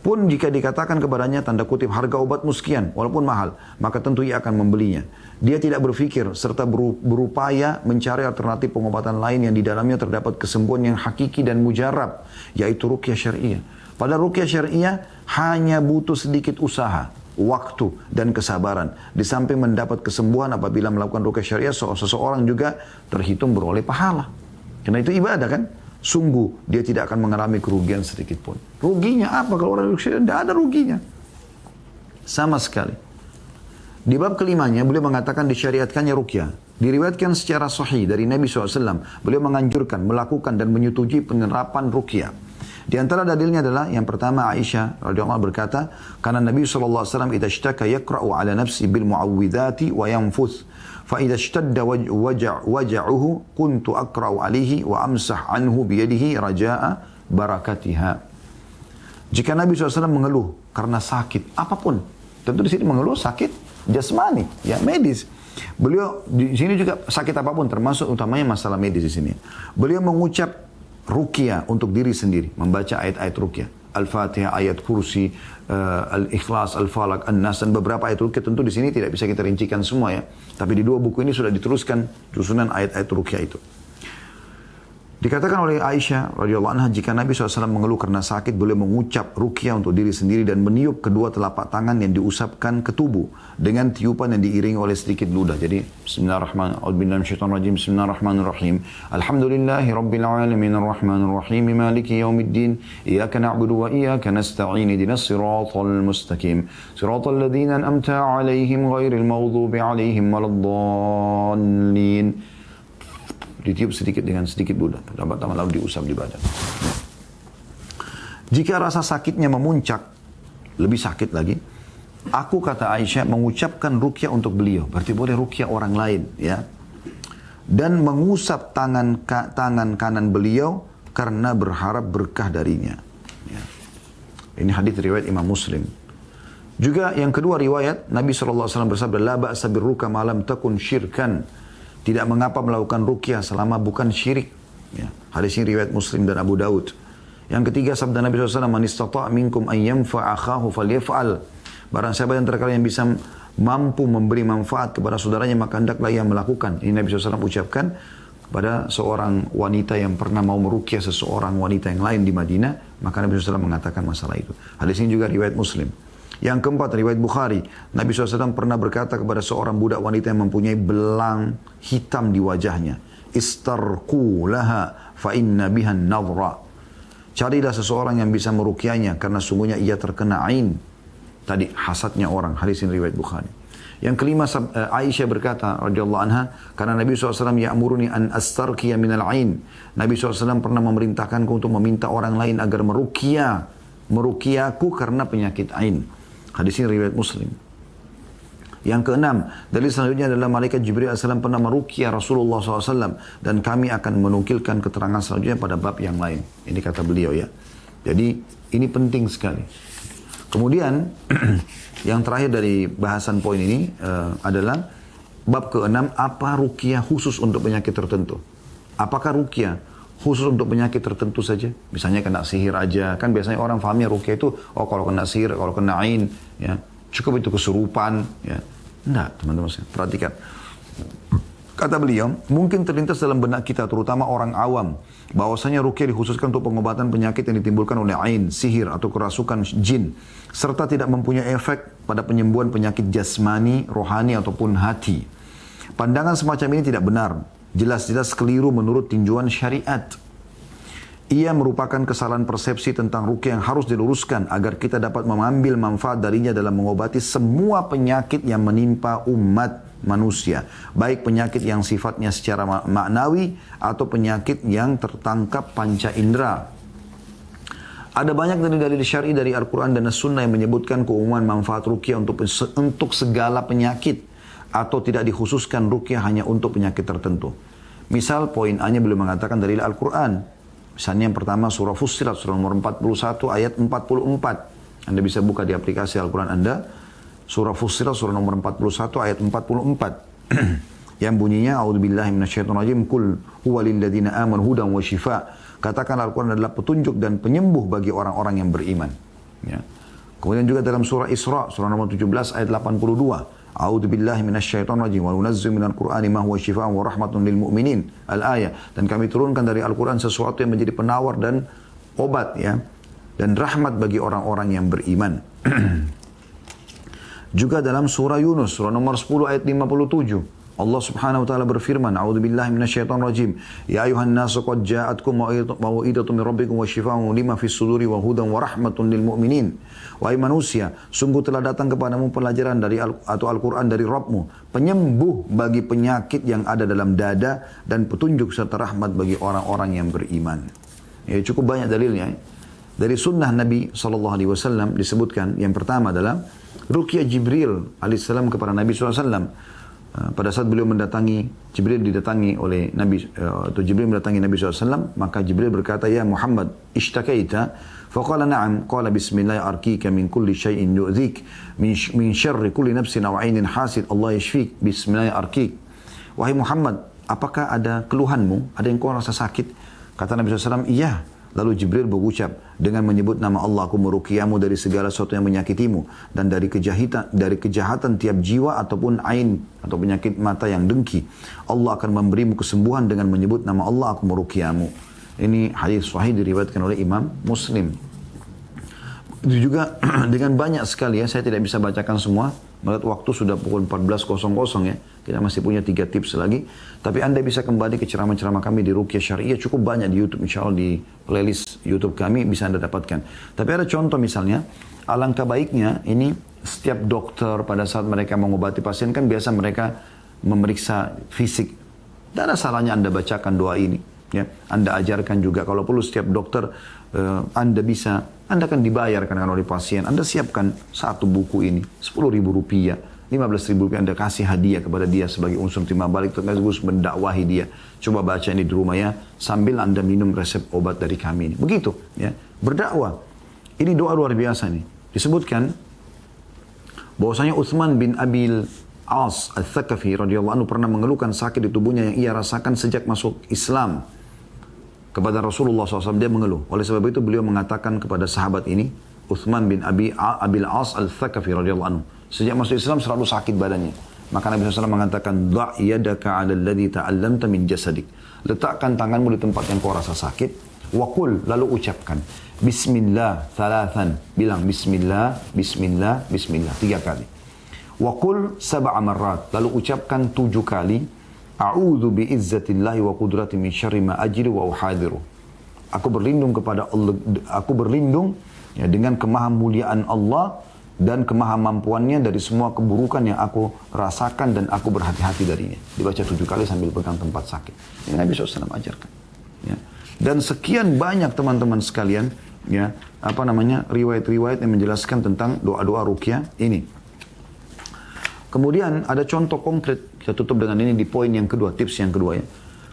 Pun jika dikatakan kepadanya tanda kutip harga obatmu sekian, walaupun mahal, maka tentu ia akan membelinya. Dia tidak berpikir serta berupaya mencari alternatif pengobatan lain yang di dalamnya terdapat kesembuhan yang hakiki dan mujarab, yaitu ruqyah syariah. Padahal ruqyah syariah hanya butuh sedikit usaha, waktu dan kesabaran. Di samping mendapat kesembuhan apabila melakukan ruqyah syariah, seseorang juga terhitung beroleh pahala. Karena itu ibadah kan? Sungguh dia tidak akan mengalami kerugian sedikit pun. Ruginya apa kalau orang ruqyah? Tidak ada ruginya. Sama sekali. Di bab kelimanya beliau mengatakan disyariatkannya ruqyah. Diriwayatkan secara sahih dari Nabi SAW. Beliau menganjurkan, melakukan dan menyetujui penerapan ruqyah. Di antara dalilnya adalah yang pertama Aisyah radhiyallahu anha berkata, karena Nabi SAW idza ishtaka yaqra'u ala nafsi bil mu'awwidhati wa yanfuth. فإذا اشتد وجعه كنت أقرأ عليه وأمسح عنه بيده رجاء بركتها. Jika Nabi SAW mengeluh karena sakit apapun, tentu di sini mengeluh sakit jasmani, ya medis. Beliau di sini juga sakit apapun, termasuk utamanya masalah medis di sini. Beliau mengucap ruqyah untuk diri sendiri, membaca ayat-ayat ruqyah. Al-Fatihah, ayat kursi, Al-Ikhlas, Al-Falaq, An-Nas, dan beberapa ayat ruqyah. Tentu di sini tidak bisa kita rincikan semua ya. Tapi di 2 buku ini sudah diteruskan susunan ayat-ayat ruqyah itu. Dikatakan oleh Aisyah radhiyallahu anha, jika Nabi SAW mengeluh karena sakit, beliau mengucap ruqyah untuk diri sendiri dan meniup kedua telapak tangan yang diusapkan ke tubuh dengan tiupan yang diiringi oleh sedikit ludah. Jadi bismillahirrahmanirrahim. Bismillahirrahmanirrahim. Alhamdulillahi rabbil alamin arrahmanirrahim maliki yaumiddin iyyaka na'budu wa iyyaka nasta'in ihdinas siratal mustaqim siratal ladzina an'amta 'alaihim ghairil maghdubi 'alaihim waladdallin. Ditiup sedikit dengan sedikit ludah, pertama-tama lalu diusap di badan. Jika rasa sakitnya memuncak, lebih sakit lagi, aku kata Aisyah mengucapkan ruqyah untuk beliau, berarti boleh ruqyah orang lain, ya. Dan mengusap tangan kanan beliau karena berharap berkah darinya. Ya. Ini hadis riwayat Imam Muslim. Juga yang kedua riwayat Nabi SAW bersabda, la ba'sa birruqa ma lam takun syirkan. Tidak mengapa melakukan ruqyah selama bukan syirik. Ya. Hadis ini riwayat Muslim dan Abu Daud. Yang ketiga sabda Nabi SAW, man istata' minkum an yanfa'a akhahu falyaf'al. Barang siapa yang terkala yang bisa mampu memberi manfaat kepada saudaranya, maka hendaklah ia melakukan. Ini Nabi SAW ucapkan pada seorang wanita yang pernah mau meruqyah seseorang wanita yang lain di Madinah, maka Nabi SAW mengatakan masalah itu. Hadis ini juga riwayat Muslim. Yang keempat, riwayat Bukhari. Nabi SAW pernah berkata kepada seorang budak wanita yang mempunyai belang hitam di wajahnya, istarqu laha fa inna bihan nadhra. Carilah seseorang yang bisa meruqyahnya karena sungguhnya ia terkena ain. Tadi hasadnya orang. Hadis ini riwayat Bukhari. Yang kelima, Aisyah berkata radhiyallahu anha, karena Nabi SAW ya'muruni an astarqiya minal ain. Nabi SAW pernah memerintahkanku untuk meminta orang lain agar meruqyahku karena penyakit ain. Hadis ini riwayat Muslim. Yang keenam, dalil selanjutnya adalah malaikat Jibril AS pernah meruqyah Rasulullah SAW, dan kami akan menukilkan keterangan selanjutnya pada bab yang lain. Ini kata beliau ya. Jadi ini penting sekali. Kemudian yang terakhir dari bahasan poin ini adalah bab keenam, apa ruqyah khusus untuk penyakit tertentu? Apakah ruqyah khusus untuk penyakit tertentu saja? Misalnya kena sihir aja. Kan biasanya orang pahamnya ruqyah itu, oh kalau kena sihir, kalau kena ain, ya cukup itu kesurupan. Ya. Enggak, teman-teman, perhatikan. Kata beliau, mungkin terlintas dalam benak kita, terutama orang awam, bahwasanya ruqyah dikhususkan untuk pengobatan penyakit yang ditimbulkan oleh ain, sihir, atau kerasukan jin, serta tidak mempunyai efek pada penyembuhan penyakit jasmani, rohani, ataupun hati. Pandangan semacam ini tidak benar. Jelas-jelas keliru menurut tinjauan syariat. Ia merupakan kesalahan persepsi tentang ruqyah yang harus diluruskan agar kita dapat mengambil manfaat darinya dalam mengobati semua penyakit yang menimpa umat manusia, baik penyakit yang sifatnya secara maknawi atau penyakit yang tertangkap panca indera. Ada banyak dalil-dalil syar'i dari Al-Quran dan As-Sunnah yang menyebutkan keumuman manfaat ruqyah untuk segala penyakit, atau tidak dikhususkan ruqyah hanya untuk penyakit tertentu. Misal poin A-nya beliau mengatakan dalil Al-Quran. Misalnya yang pertama surah Fussilat, surah nomor 41 ayat 44. Anda bisa buka di aplikasi Al-Quran Anda. Surah Fussilat, surah nomor 41 ayat 44. Yang bunyinya, A'udzubillahi minasyaitonirrajim, Qul huwa lilladzina amanu hudan wa shifa. Katakan Al-Quran adalah petunjuk dan penyembuh bagi orang-orang yang beriman. Ya. Kemudian juga dalam surah Isra, surah nomor 17 ayat 82. A'udzubillahi minasyaitonirrajim wa nunazzilu minal Qur'ani ma huwa shifaa'un wa rahmatun lil mu'minin. Al-ayah. Dan kami turunkan dari Al-Quran sesuatu yang menjadi penawar dan obat ya, dan rahmat bagi orang-orang yang beriman. Juga dalam surah Yunus, surah nomor 10 ayat 57. Allah subhanahu wa ta'ala berfirman, A'udzubillahi minasyaitonirrajim, Ya ayuhan nasu qad ja'atkum mau'idatum min rabbikum wa shifaa'un lima fis suduri wa hudan wa rahmatun lil mu'minin. Wahai manusia, sungguh telah datang kepadamu pelajaran atau Al-Quran dari Rabbmu, penyembuh bagi penyakit yang ada dalam dada dan petunjuk serta rahmat bagi orang-orang yang beriman. Ya, cukup banyak dalilnya. Dari sunnah Nabi SAW disebutkan, yang pertama adalah ruqyah Jibril alaihissalam kepada Nabi SAW. Pada saat beliau Jibril didatangi oleh Nabi, atau Jibril mendatangi Nabi SAW, maka Jibril berkata, Ya Muhammad, ishtakaita? Faqala na'am, qala bismillah arkika min kulli syai'in yu'dhik, min syarri kulli nafsin aw 'ainin hasid, Allah yashfik, bismillah arkik. Wahai Muhammad, apakah ada keluhanmu? Ada yang kau rasa sakit? Kata Nabi SAW, iya. Lalu Jibril berucap dengan menyebut nama Allah, aku meruqyahmu dari segala sesuatu yang menyakitimu dan dari kejahatan tiap jiwa ataupun ain atau penyakit mata yang dengki. Allah akan memberimu kesembuhan dengan menyebut nama Allah, aku meruqyahmu. Ini hadis sahih diriwayatkan oleh Imam Muslim. Itu juga dengan banyak sekali ya, saya tidak bisa bacakan semua. Melihat waktu sudah pukul 14.00 ya. Kita masih punya 3 tips lagi. Tapi Anda bisa kembali ke ceramah-ceramah kami di Ruqyah Syariah. Cukup banyak di YouTube. Insya Allah di playlist YouTube kami bisa Anda dapatkan. Tapi ada contoh misalnya. Alangkah baiknya ini setiap dokter pada saat mereka mengobati pasien kan biasa mereka memeriksa fisik. Tidak ada salahnya Anda bacakan doa ini. Ya, Anda ajarkan juga. Kalau perlu setiap dokter Anda akan dibayarkan oleh pasien. Anda siapkan satu buku ini, 10.000 rupiah, 15.000 rupiah Anda kasih hadiah kepada dia sebagai unsur timbal balik, terus mendakwahi dia. Coba baca ini di rumah ya, sambil Anda minum resep obat dari kami ini. Begitu ya, berdakwah. Ini doa luar biasa nih. Disebutkan bahwasanya Utsman bin Abil As Al-Thaqafi radhiyallahu anhu pernah mengeluhkan sakit di tubuhnya yang ia rasakan sejak masuk Islam. Kepada Rasulullah SAW dia mengeluh. Oleh sebab itu beliau mengatakan kepada sahabat ini, Utsman bin Abil As Al-Thaqafi radhiyallahu anhu, Sejak masuk Islam selalu sakit badannya. Maka Nabi SAW mengatakan, Da' yadaka ala alladhi ta'allamta min jasadik. Letakkan tanganmu di tempat yang kau rasa sakit. Waqul, lalu ucapkan. Bismillah, thalathan. Bilang Bismillah, Bismillah, Bismillah. 3 kali. Waqul sab'a marrat. Lalu ucapkan 7 kali. A'udhu bi'izzatillahi wa qudrati min syarri ma ajri wa uhadiru. Aku berlindung kepada Allah, aku berlindung ya, dengan kemahamuliaan Allah dan kemahamampuannya dari semua keburukan yang aku rasakan dan aku berhati-hati darinya. Dibaca 7 kali sambil pegang tempat sakit. Ini Nabi SAW ajarkan. Ya. Dan sekian banyak teman-teman sekalian, ya, riwayat-riwayat yang menjelaskan tentang doa-doa ruqyah ini. Kemudian ada contoh konkret, kita tutup dengan ini di poin yang kedua, tips yang kedua ya.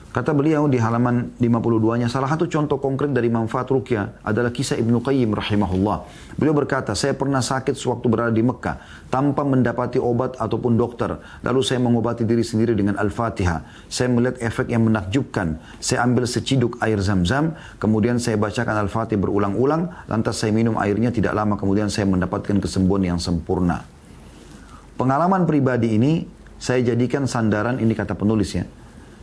Kata beliau di halaman 52-nya, salah satu contoh konkret dari manfaat ruqyah adalah kisah Ibnu Qayyim rahimahullah. Beliau berkata, saya pernah sakit sewaktu berada di Mekah, tanpa mendapati obat ataupun dokter. Lalu saya mengobati diri sendiri dengan Al-Fatihah. Saya melihat efek yang menakjubkan. Saya ambil seciduk air zam-zam, kemudian saya bacakan Al-Fatihah berulang-ulang, lantas saya minum airnya, tidak lama kemudian saya mendapatkan kesembuhan yang sempurna. Pengalaman pribadi ini, saya jadikan sandaran, ini kata penulis ya.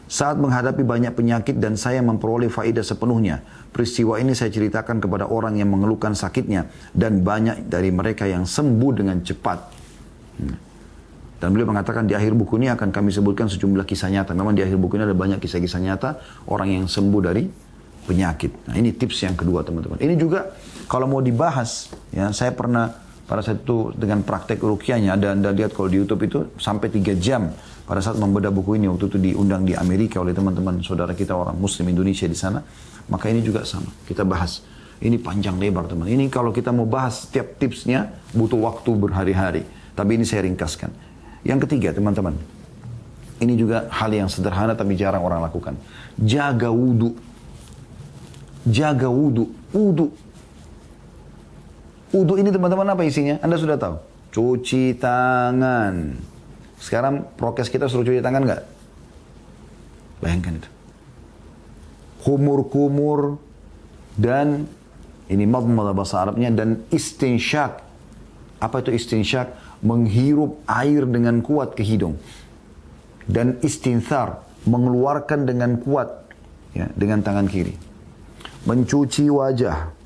Saat menghadapi banyak penyakit dan saya memperoleh faedah sepenuhnya. Peristiwa ini saya ceritakan kepada orang yang mengeluhkan sakitnya. Dan banyak dari mereka yang sembuh dengan cepat. Dan beliau mengatakan di akhir buku ini akan kami sebutkan sejumlah kisah nyata. Memang di akhir buku ini ada banyak kisah-kisah nyata orang yang sembuh dari penyakit. Nah ini tips yang kedua teman-teman. Ini juga kalau mau dibahas, ya saya pernah pada saat itu dengan praktek ruqyahnya, Anda lihat kalau di YouTube itu sampai 3 jam. Pada saat membedah buku ini, waktu itu diundang di Amerika oleh teman-teman saudara kita orang Muslim Indonesia di sana. Maka ini juga sama, kita bahas. Ini panjang lebar teman. Ini kalau kita mau bahas setiap tipsnya, butuh waktu berhari-hari. Tapi ini saya ringkaskan. Yang ketiga teman-teman, ini juga hal yang sederhana tapi jarang orang lakukan. Jaga wudu. Jaga wudu. Wudu. Wudu ini teman-teman apa isinya? Anda sudah tahu. Cuci tangan. Sekarang prokes kita suruh cuci tangan nggak? Bayangkan itu. Kumur-kumur dan ini madmadah bahasa Arabnya dan istinsyak. Apa itu istinsyak? Menghirup air dengan kuat ke hidung. Dan istinthar, mengeluarkan dengan kuat ya, dengan tangan kiri. Mencuci wajah.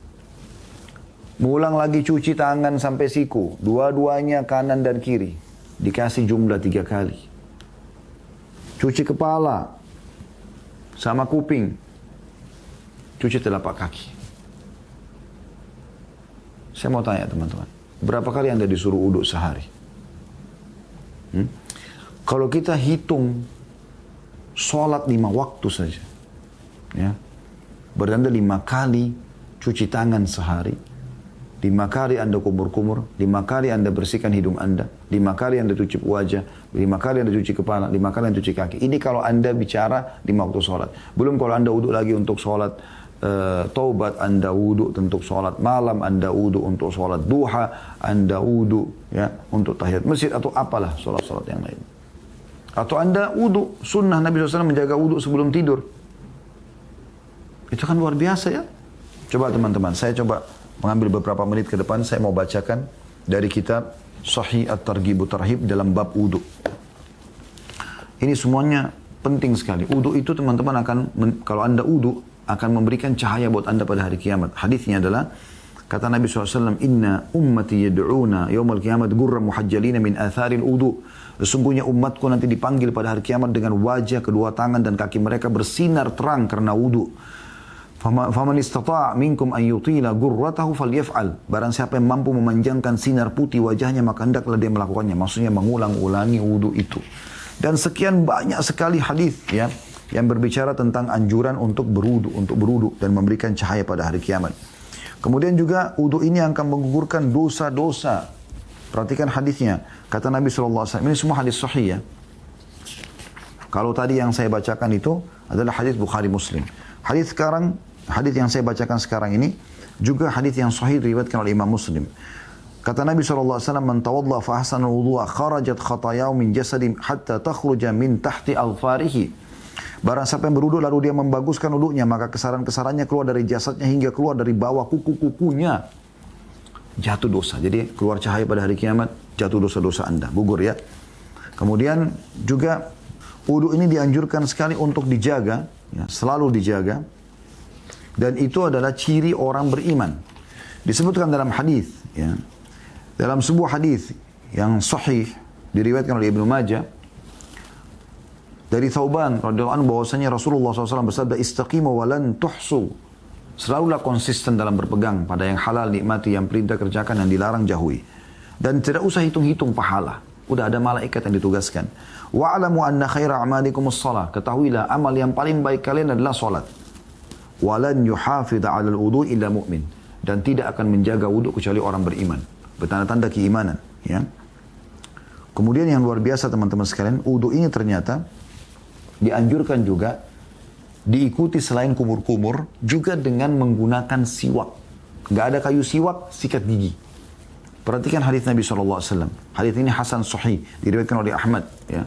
Mengulang lagi cuci tangan sampai siku. Dua-duanya kanan dan kiri. Dikasih jumlah 3 kali. Cuci kepala. Sama kuping. Cuci telapak kaki. Saya mau tanya teman-teman. Berapa kali Anda disuruh uduk sehari? Kalau kita hitung sholat 5 waktu saja. Ya, berarti Anda 5 kali cuci tangan sehari. 5 kali Anda kumur-kumur, 5 kali Anda bersihkan hidung Anda, 5 kali Anda cuci wajah, 5 kali Anda cuci kepala, 5 kali Anda cuci kaki. Ini kalau Anda bicara 5 waktu sholat. Belum kalau Anda wudhu lagi untuk sholat taubat, Anda wudhu untuk sholat malam, Anda wudhu untuk sholat duha, Anda wudhu ya, untuk tahiyat masjid atau apalah sholat-sholat yang lain. Atau Anda wudhu, sunnah Nabi SAW menjaga wudhu sebelum tidur. Itu kan luar biasa ya. Coba teman-teman, saya coba mengambil beberapa menit ke depan, saya mau bacakan dari kitab Sahih At-Targhib Tarhib dalam bab wudu. Ini semuanya penting sekali. Wudu itu teman-teman kalau Anda wudu, akan memberikan cahaya buat Anda pada hari kiamat. Hadisnya adalah, kata Nabi SAW, Inna ummati yad'una yawmal kiamat gurra muhajjalina min atharil wudu. Sesungguhnya umatku nanti dipanggil pada hari kiamat dengan wajah, kedua tangan dan kaki mereka bersinar terang karena wudu. Faman istata' minkum an yutila gurratahu falyaf'al. Barang siapa yang mampu memanjangkan sinar putih wajahnya, maka hendaklah dia melakukannya. Maksudnya mengulang-ulangi wudu itu. Dan sekian banyak sekali hadis ya yang berbicara tentang anjuran untuk berwudu dan memberikan cahaya pada hari kiamat. Kemudian juga wudu ini akan menggugurkan dosa-dosa. Perhatikan hadisnya. Kata Nabi SAW, ini semua hadis sahih ya. Kalau tadi yang saya bacakan itu adalah hadis Bukhari Muslim. Hadis yang saya bacakan sekarang ini juga hadis yang sahih diriwayatkan oleh Imam Muslim. Kata Nabi SAW, Man tawadla fa ahsana wudu'a kharajat khatayahu min jasadim hatta takhruja min tahti alfarihi. Barang siapa yang berwudu lalu dia membaguskan wudunya, maka kesalahan-kesalahannya keluar dari jasadnya hingga keluar dari bawah kuku-kukunya. jatuh dosa. Jadi keluar cahaya pada hari kiamat, jatuh dosa-dosa Anda, gugur ya. Kemudian juga wudu ini dianjurkan sekali untuk dijaga, ya, selalu dijaga. Dan itu adalah ciri orang beriman. Disebutkan dalam hadis, ya, dalam sebuah hadis yang sahih diriwayatkan oleh Ibnu Majah dari Thauban radhiyallahu anhu bahwasanya Rasulullah SAW bersabda, istaqimu walan tuhsu. Selalulah konsisten dalam berpegang pada yang halal nikmati, yang perintah kerjakan, yang dilarang jauhi. Dan tidak usah hitung-hitung pahala. Udah ada malaikat yang ditugaskan. Wa'alamu anna khaira a'malikumus shalah. Ketahuilah amal yang paling baik kalian adalah salat. Walan yuhafidha 'alal wudu' illa mu'min. Dan tidak akan menjaga wudu kecuali orang beriman. Bertanda-tanda keimanan, ya. Kemudian yang luar biasa teman-teman sekalian, wudu ini ternyata dianjurkan juga diikuti selain kumur-kumur juga dengan menggunakan siwak. Gak ada kayu siwak, sikat gigi. Perhatikan hadis Nabi SAW. Hadis ini Hasan Sahih, diriwayatkan oleh Ahmad, ya.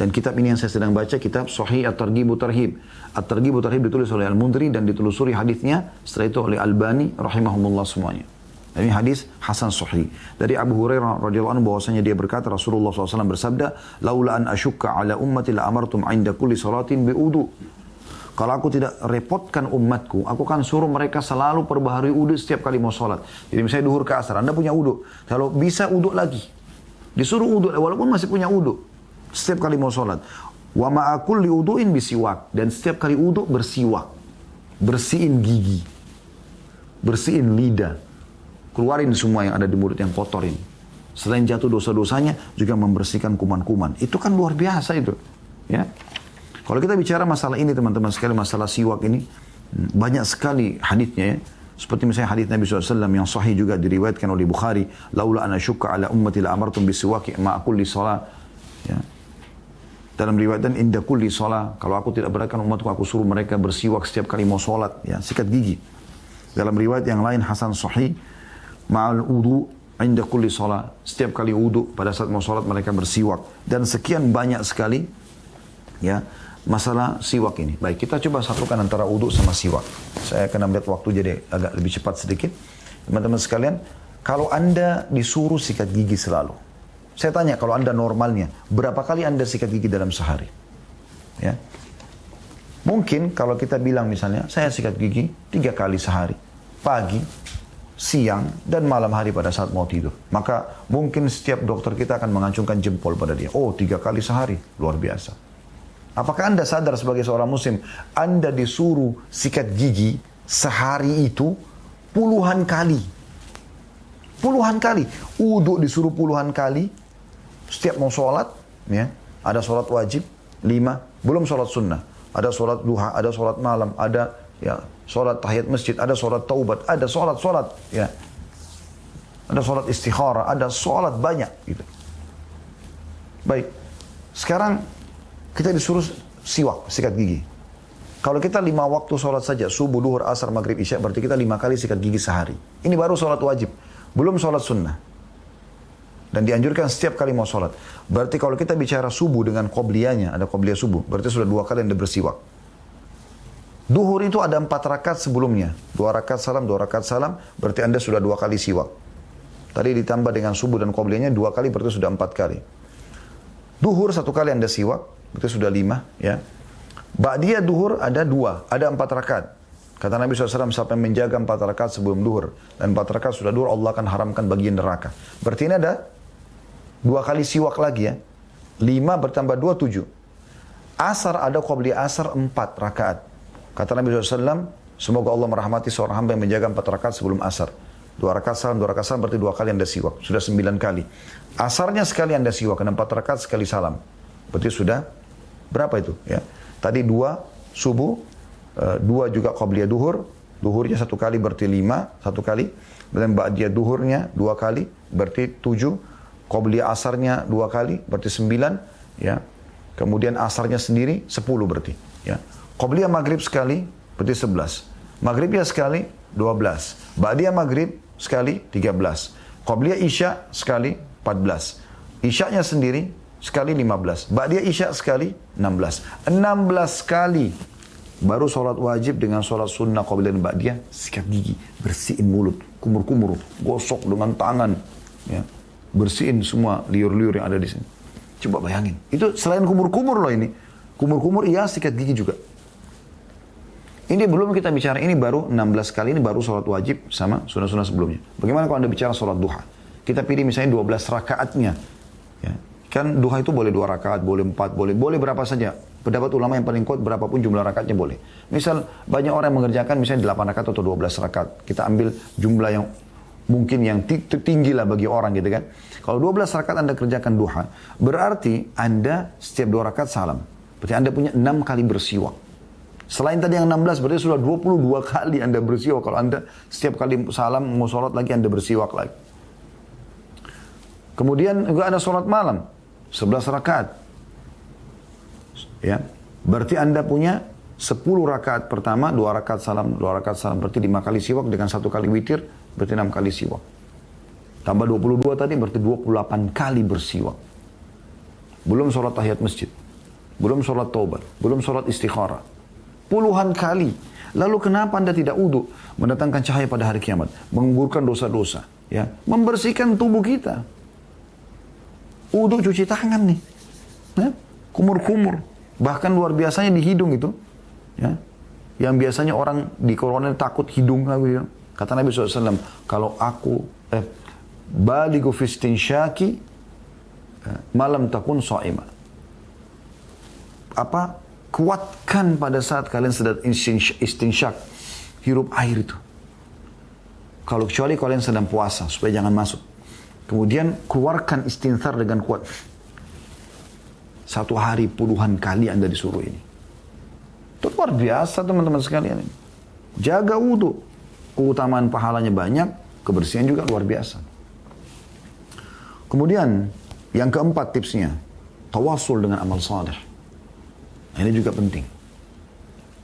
Dan kitab ini yang saya sedang baca, kitab Sahih At-Targhib Tarhib. At-Targhib Tarhib ditulis oleh Al-Mundri dan ditelusuri hadisnya setelah itu oleh Albani rahimahumullah semuanya. Dan ini hadis Hasan Sahih dari Abu Hurairah radhiyallahu anhu bahwasanya dia berkata, Rasulullah SAW bersabda, laula an asyukka ala ummati la amartum 'inda kulli salatin bi'udu. Kalau aku tidak repotkan umatku, aku akan suruh mereka selalu perbaharui wudu setiap kali mau sholat. Jadi misalnya duhur ke asar, Anda punya wudu. Kalau bisa wudu lagi. Disuruh wudu, walaupun masih punya wudu. Setiap kali mau sholat. Wa ma'akul liwudu'in bisiwak. Dan setiap kali wudu bersiwak. Bersihin gigi. Bersihin lidah. Keluarin semua yang ada di mulut yang kotorin. Selain jatuh dosa-dosanya, juga membersihkan kuman-kuman. Itu kan luar biasa itu. Ya. Kalau kita bicara masalah ini teman-teman sekali, masalah siwak ini, banyak sekali hadisnya ya. Seperti misalnya hadis Nabi SAW yang sahih juga diriwayatkan oleh Bukhari. Laula ana syukka ala ummati la amartum bisiwaki ma'akulli sholat. Ya. Dalam riwayat dan inda kulli sholat. Kalau aku tidak beratkan umatku, aku suruh mereka bersiwak setiap kali mau sholat. Ya, sikat gigi. Dalam riwayat yang lain Hasan sahih. Ma'al wudu inda kulli sholat. Setiap kali wudu pada saat mau sholat mereka bersiwak. Dan sekian banyak sekali. Ya. Masalah siwak ini. Baik, kita coba satukan antara wudu sama siwak. Saya akan ambil waktu jadi agak lebih cepat sedikit. Teman-teman sekalian, kalau Anda disuruh sikat gigi selalu. Saya tanya, kalau Anda normalnya, berapa kali Anda sikat gigi dalam sehari? Ya. Mungkin kalau kita bilang misalnya, saya sikat gigi 3 kali sehari. Pagi, siang, dan malam hari pada saat mau tidur. Maka mungkin setiap dokter kita akan mengacungkan jempol pada dia. Oh, 3 kali sehari. Luar biasa. Apakah Anda sadar sebagai seorang muslim, Anda disuruh sikat gigi sehari itu puluhan kali. Puluhan kali. Wudu disuruh puluhan kali. Setiap mau sholat, ya, ada sholat wajib, 5. Belum sholat sunnah. Ada sholat duha, ada sholat malam, ada ya sholat tahiyat masjid, ada sholat taubat, ada sholat, ya. Ada sholat istikharah, ada sholat banyak. Gitu. Baik. Sekarang kita disuruh siwak, sikat gigi. Kalau kita 5 waktu sholat saja, subuh, duhur, asar, maghrib, isya, berarti kita 5 kali sikat gigi sehari. Ini baru sholat wajib, belum sholat sunnah. Dan dianjurkan setiap kali mau sholat. Berarti kalau kita bicara subuh dengan qobliyahnya, ada qobliyah subuh, berarti sudah 2 kali Anda bersiwak. Duhur itu ada 4 rakaat sebelumnya. 2 rakaat salam, 2 rakaat salam, berarti Anda sudah 2 kali siwak. Tadi ditambah dengan subuh dan qobliyahnya 2 kali, berarti sudah 4 kali. Duhur 1 kali Anda siwak. Itu sudah 5, ya. Ba'diyah duhur ada 2, ada 4 rakaat. Kata Nabi SAW, siapa yang menjaga 4 rakaat sebelum duhur, dan 4 rakaat sudah duhur, Allah akan haramkan bagian neraka. Berarti ini ada 2 kali siwak lagi ya. 5 bertambah 2, 7. Asar ada qobliyah asar 4 rakaat. Kata Nabi SAW, semoga Allah merahmati seorang hamba yang menjaga 4 rakaat sebelum asar. 2 rakaat salam, 2 rakaat salam, berarti 2 kali Anda siwak. Sudah 9 kali. Asarnya sekali Anda siwak, dan 4 rakaat sekali salam. Berarti sudah berapa itu? Ya. Tadi 2 subuh, 2 juga qobliyah duhur. Duhurnya 1 kali berarti 5, 1 kali. Dan ba'diyah duhurnya 2 kali, berarti 7. Qobliyah asarnya 2 kali, berarti 9. Ya. Kemudian asarnya sendiri 10 berarti. Ya. Qobliyah maghrib sekali, berarti 11. Maghribnya sekali, 12. Ba'diyah maghrib sekali, 13. Qobliyah isya sekali, 14. Isyanya sendiri sekali 15. Ba'diyah isya sekali 16. 16 kali Baru sholat wajib dengan sholat sunnah qabla dan ba'diyah, sikat gigi, bersihin mulut, kumur-kumur, gosok dengan tangan, ya. Bersihin semua liur-liur yang ada di sini. Coba bayangin, itu selain kumur-kumur loh ini. Kumur-kumur iya, sikat gigi juga. Ini belum kita bicara, ini baru 16 kali, ini baru sholat wajib sama sunnah-sunnah sebelumnya. Bagaimana kalau Anda bicara sholat duha? Kita pilih misalnya 12 rakaatnya. Ya. Kan duha itu boleh 2 rakaat, boleh 4, boleh berapa saja. Pendapat ulama yang paling kuat berapapun jumlah rakaatnya boleh. Misal banyak orang yang mengerjakan misalnya 8 rakaat atau 12 rakaat. Kita ambil jumlah yang mungkin yang tinggi lah bagi orang gitu kan. Kalau 12 rakaat Anda kerjakan duha, berarti Anda setiap 2 rakaat salam. Berarti Anda punya 6 kali bersiwak. Selain tadi yang 16, berarti sudah 22 kali Anda bersiwak. Kalau Anda setiap kali salam, mau sholat lagi, Anda bersiwak lagi. Kemudian juga ada sholat malam, 11 rakaat. Ya, berarti Anda punya 10 rakaat pertama, 2 rakaat salam, 2 rakaat salam. Berarti 5 kali siwak dengan 1 kali witir, berarti 6 kali siwak. Tambah 22 tadi, berarti 28 kali bersiwak. Belum sholat tahiyat masjid. Belum sholat taubat. Belum sholat istikharah. Puluhan kali. Lalu kenapa Anda tidak wudu? Mendatangkan cahaya pada hari kiamat. Menggugurkan dosa-dosa. Ya. Membersihkan tubuh kita. Wudu cuci tangan nih. Ya. Kumur-kumur. Bahkan luar biasanya di hidung itu. Ya. Yang biasanya orang di corona takut hidung. Kata Nabi SAW. Kalau aku baligu fistinsyaki malam takun so'ima. Kuatkan pada saat kalian sedang istinsyak, hirup air itu. Kalau kecuali kalian sedang puasa, supaya jangan masuk. Kemudian keluarkan istinthar dengan kuat. 1 hari puluhan kali Anda disuruh ini. Itu luar biasa teman-teman sekalian. Jaga wudu. Keutamaan pahalanya banyak, kebersihan juga luar biasa. Kemudian yang keempat tipsnya, tawassul dengan amal saleh. Ini juga penting.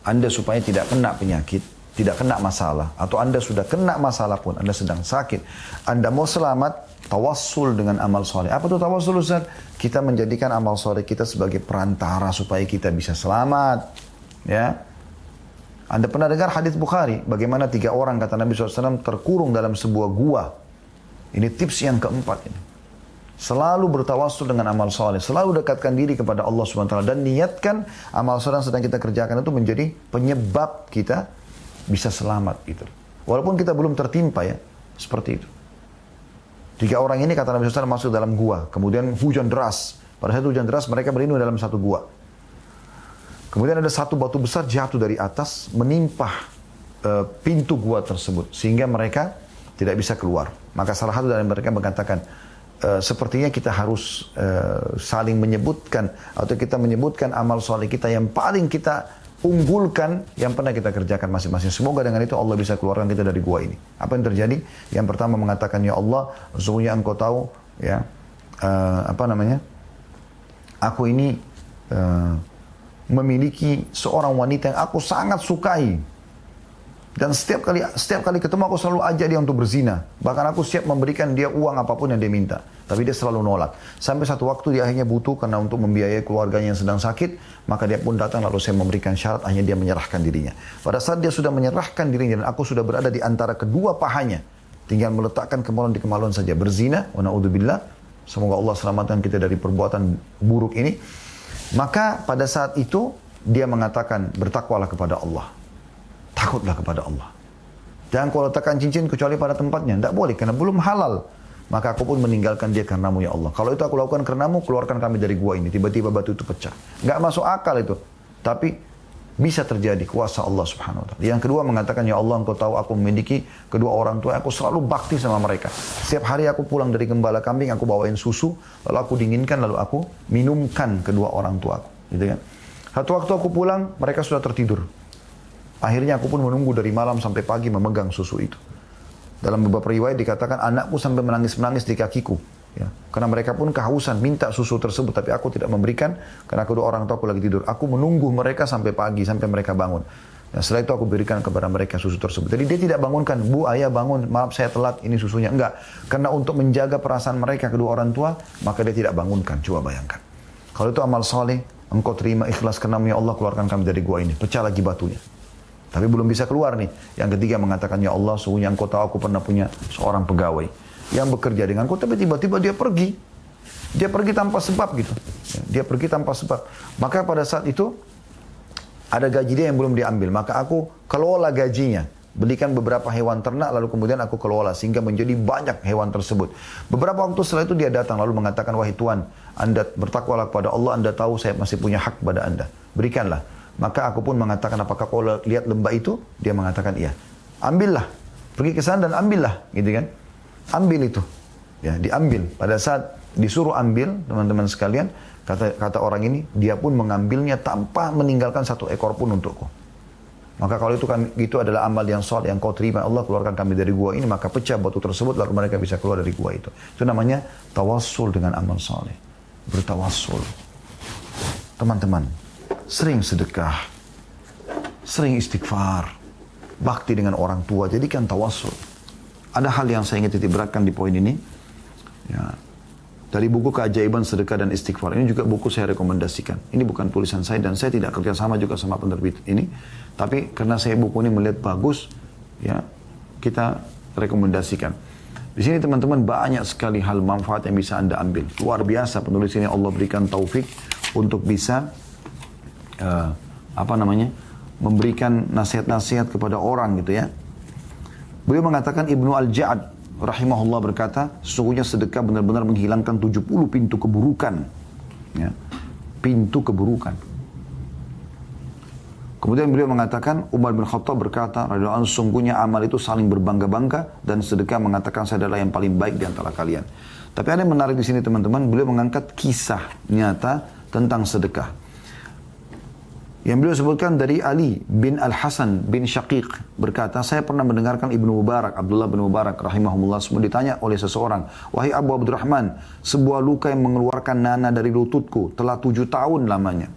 Anda supaya tidak kena penyakit, tidak kena masalah, atau Anda sudah kena masalah pun, Anda sedang sakit, Anda mau selamat, tawassul dengan amal soleh. Apa itu tawassul, Ustaz? Kita menjadikan amal soleh kita sebagai perantara supaya kita bisa selamat. Ya, Anda pernah dengar hadis Bukhari, bagaimana 3 orang kata Nabi SAW terkurung dalam sebuah gua. Ini tips yang keempat ini. Selalu bertawassul dengan amal soleh. Selalu dekatkan diri kepada Allah SWT. Dan niatkan amal soleh yang sedang kita kerjakan itu menjadi penyebab kita bisa selamat. Gitu. Walaupun kita belum tertimpa ya. Seperti itu. 3 orang ini kata Nabi SAW masuk dalam gua. Kemudian hujan deras. Pada saat hujan deras mereka berlindung dalam satu gua. Kemudian ada satu batu besar jatuh dari atas. Menimpah pintu gua tersebut. Sehingga mereka tidak bisa keluar. Maka salah satu dari mereka mengatakan, sepertinya kita harus saling menyebutkan atau kita menyebutkan amal soleh kita yang paling kita unggulkan yang pernah kita kerjakan masing-masing. Semoga dengan itu Allah bisa keluarkan kita dari gua ini. Apa yang terjadi? Yang pertama mengatakan, ya Allah, sesungguhnya Engkau tahu ya aku ini memiliki seorang wanita yang aku sangat sukai. Dan setiap kali ketemu aku selalu ajak dia untuk berzina. Bahkan aku siap memberikan dia uang apapun yang dia minta. Tapi dia selalu nolak. Sampai satu waktu dia akhirnya butuh karena untuk membiayai keluarganya yang sedang sakit. Maka dia pun datang lalu saya memberikan syarat, hanya dia menyerahkan dirinya. Pada saat dia sudah menyerahkan dirinya dan aku sudah berada di antara kedua pahanya. Tinggal meletakkan kemaluan di kemaluan saja. Berzina, wa na'udzubillah. Semoga Allah selamatkan kita dari perbuatan buruk ini. Maka pada saat itu dia mengatakan, bertakwalah kepada Allah. Takutlah kepada Allah. Jangan kau letakkan cincin kecuali pada tempatnya. Tidak boleh, karena belum halal. Maka aku pun meninggalkan dia karenamu ya Allah. Kalau itu aku lakukan karenamu, keluarkan kami dari gua ini. Tiba-tiba batu itu pecah. Nggak masuk akal itu. Tapi bisa terjadi kuasa Allah subhanahu wa ta'ala. Yang kedua mengatakan, ya Allah engkau tahu aku memiliki kedua orang tua. Aku selalu bakti sama mereka. Setiap hari aku pulang dari gembala kambing, aku bawain susu. Lalu aku dinginkan, lalu aku minumkan kedua orang tua aku. Gitu kan. Satu waktu aku pulang, mereka sudah tertidur. Akhirnya aku pun menunggu dari malam sampai pagi memegang susu itu. Dalam beberapa riwayat dikatakan anakku sampai menangis-menangis di kakiku. Ya. Karena mereka pun kehausan minta susu tersebut. Tapi aku tidak memberikan karena kedua orang tua aku lagi tidur. Aku menunggu mereka sampai pagi, sampai mereka bangun. Dan setelah itu aku berikan kepada mereka susu tersebut. Jadi dia tidak bangunkan, bu ayah bangun, maaf saya telat, ini susunya. Enggak. Karena untuk menjaga perasaan mereka kedua orang tua, maka dia tidak bangunkan. Coba bayangkan. Kalau itu amal soleh, engkau terima ikhlas karenamu ya Allah, keluarkan kami dari gua ini. Pecah lagi batunya. Tapi belum bisa keluar nih. Yang ketiga mengatakan, ya Allah, sungguhnya engkau tahu aku pernah punya seorang pegawai yang bekerja denganku, tapi tiba-tiba dia pergi. Dia pergi tanpa sebab gitu. Dia pergi tanpa sebab. Maka pada saat itu, ada gaji dia yang belum diambil. Maka aku kelola gajinya. Belikan beberapa hewan ternak, lalu kemudian aku kelola. Sehingga menjadi banyak hewan tersebut. Beberapa waktu setelah itu dia datang, lalu mengatakan, wahai Tuhan, Anda bertakwalah kepada Allah, Anda tahu saya masih punya hak pada Anda. Berikanlah. Maka aku pun mengatakan, apakah kau lihat lembah itu? Dia mengatakan, iya. Ambillah. Pergi ke sana dan ambillah. Gitu kan. Ambil itu. Ya, diambil. Pada saat disuruh ambil, teman-teman sekalian, kata orang ini, dia pun mengambilnya tanpa meninggalkan satu ekor pun untukku. Maka kalau itu adalah amal yang soleh yang kau terima, Allah keluarkan kami dari gua ini, maka pecah batu tersebut, lalu mereka bisa keluar dari gua itu. Itu namanya tawassul dengan amal soleh. Bertawassul. Teman-teman, sering sedekah, sering istighfar, bakti dengan orang tua, jadikan tawassul. Ada hal yang saya ingin titik beratkan di poin ini. Ya. Dari buku Keajaiban Sedekah dan Istighfar. Ini juga buku saya rekomendasikan. Ini bukan tulisan saya dan saya tidak kerjasama juga sama penerbit ini. Tapi karena saya buku ini melihat bagus, ya kita rekomendasikan. Di sini teman-teman banyak sekali hal manfaat yang bisa Anda ambil. Luar biasa penulis ini, Allah berikan taufik untuk bisa memberikan nasihat-nasihat kepada orang gitu ya. Beliau mengatakan, Ibnu Al-Ja'ad rahimahullah berkata, sesungguhnya sedekah benar-benar menghilangkan 70 pintu keburukan. Ya. Pintu keburukan. Kemudian beliau mengatakan, Umar bin Khattab berkata, radhiyallahu anhu, sesungguhnya amal itu saling berbangga-bangga dan sedekah mengatakan saya adalah yang paling baik di antara kalian. Tapi ada yang menarik di sini teman-teman, beliau mengangkat kisah nyata tentang sedekah. Yang beliau sebutkan dari Ali bin Al-Hasan bin Syaqiq berkata, saya pernah mendengarkan Ibnu Mubarak, Abdullah bin Mubarak rahimahumullah, semua ditanya oleh seseorang, wahai Abu Abdurrahman, sebuah luka yang mengeluarkan nanah dari lututku telah 7 tahun lamanya.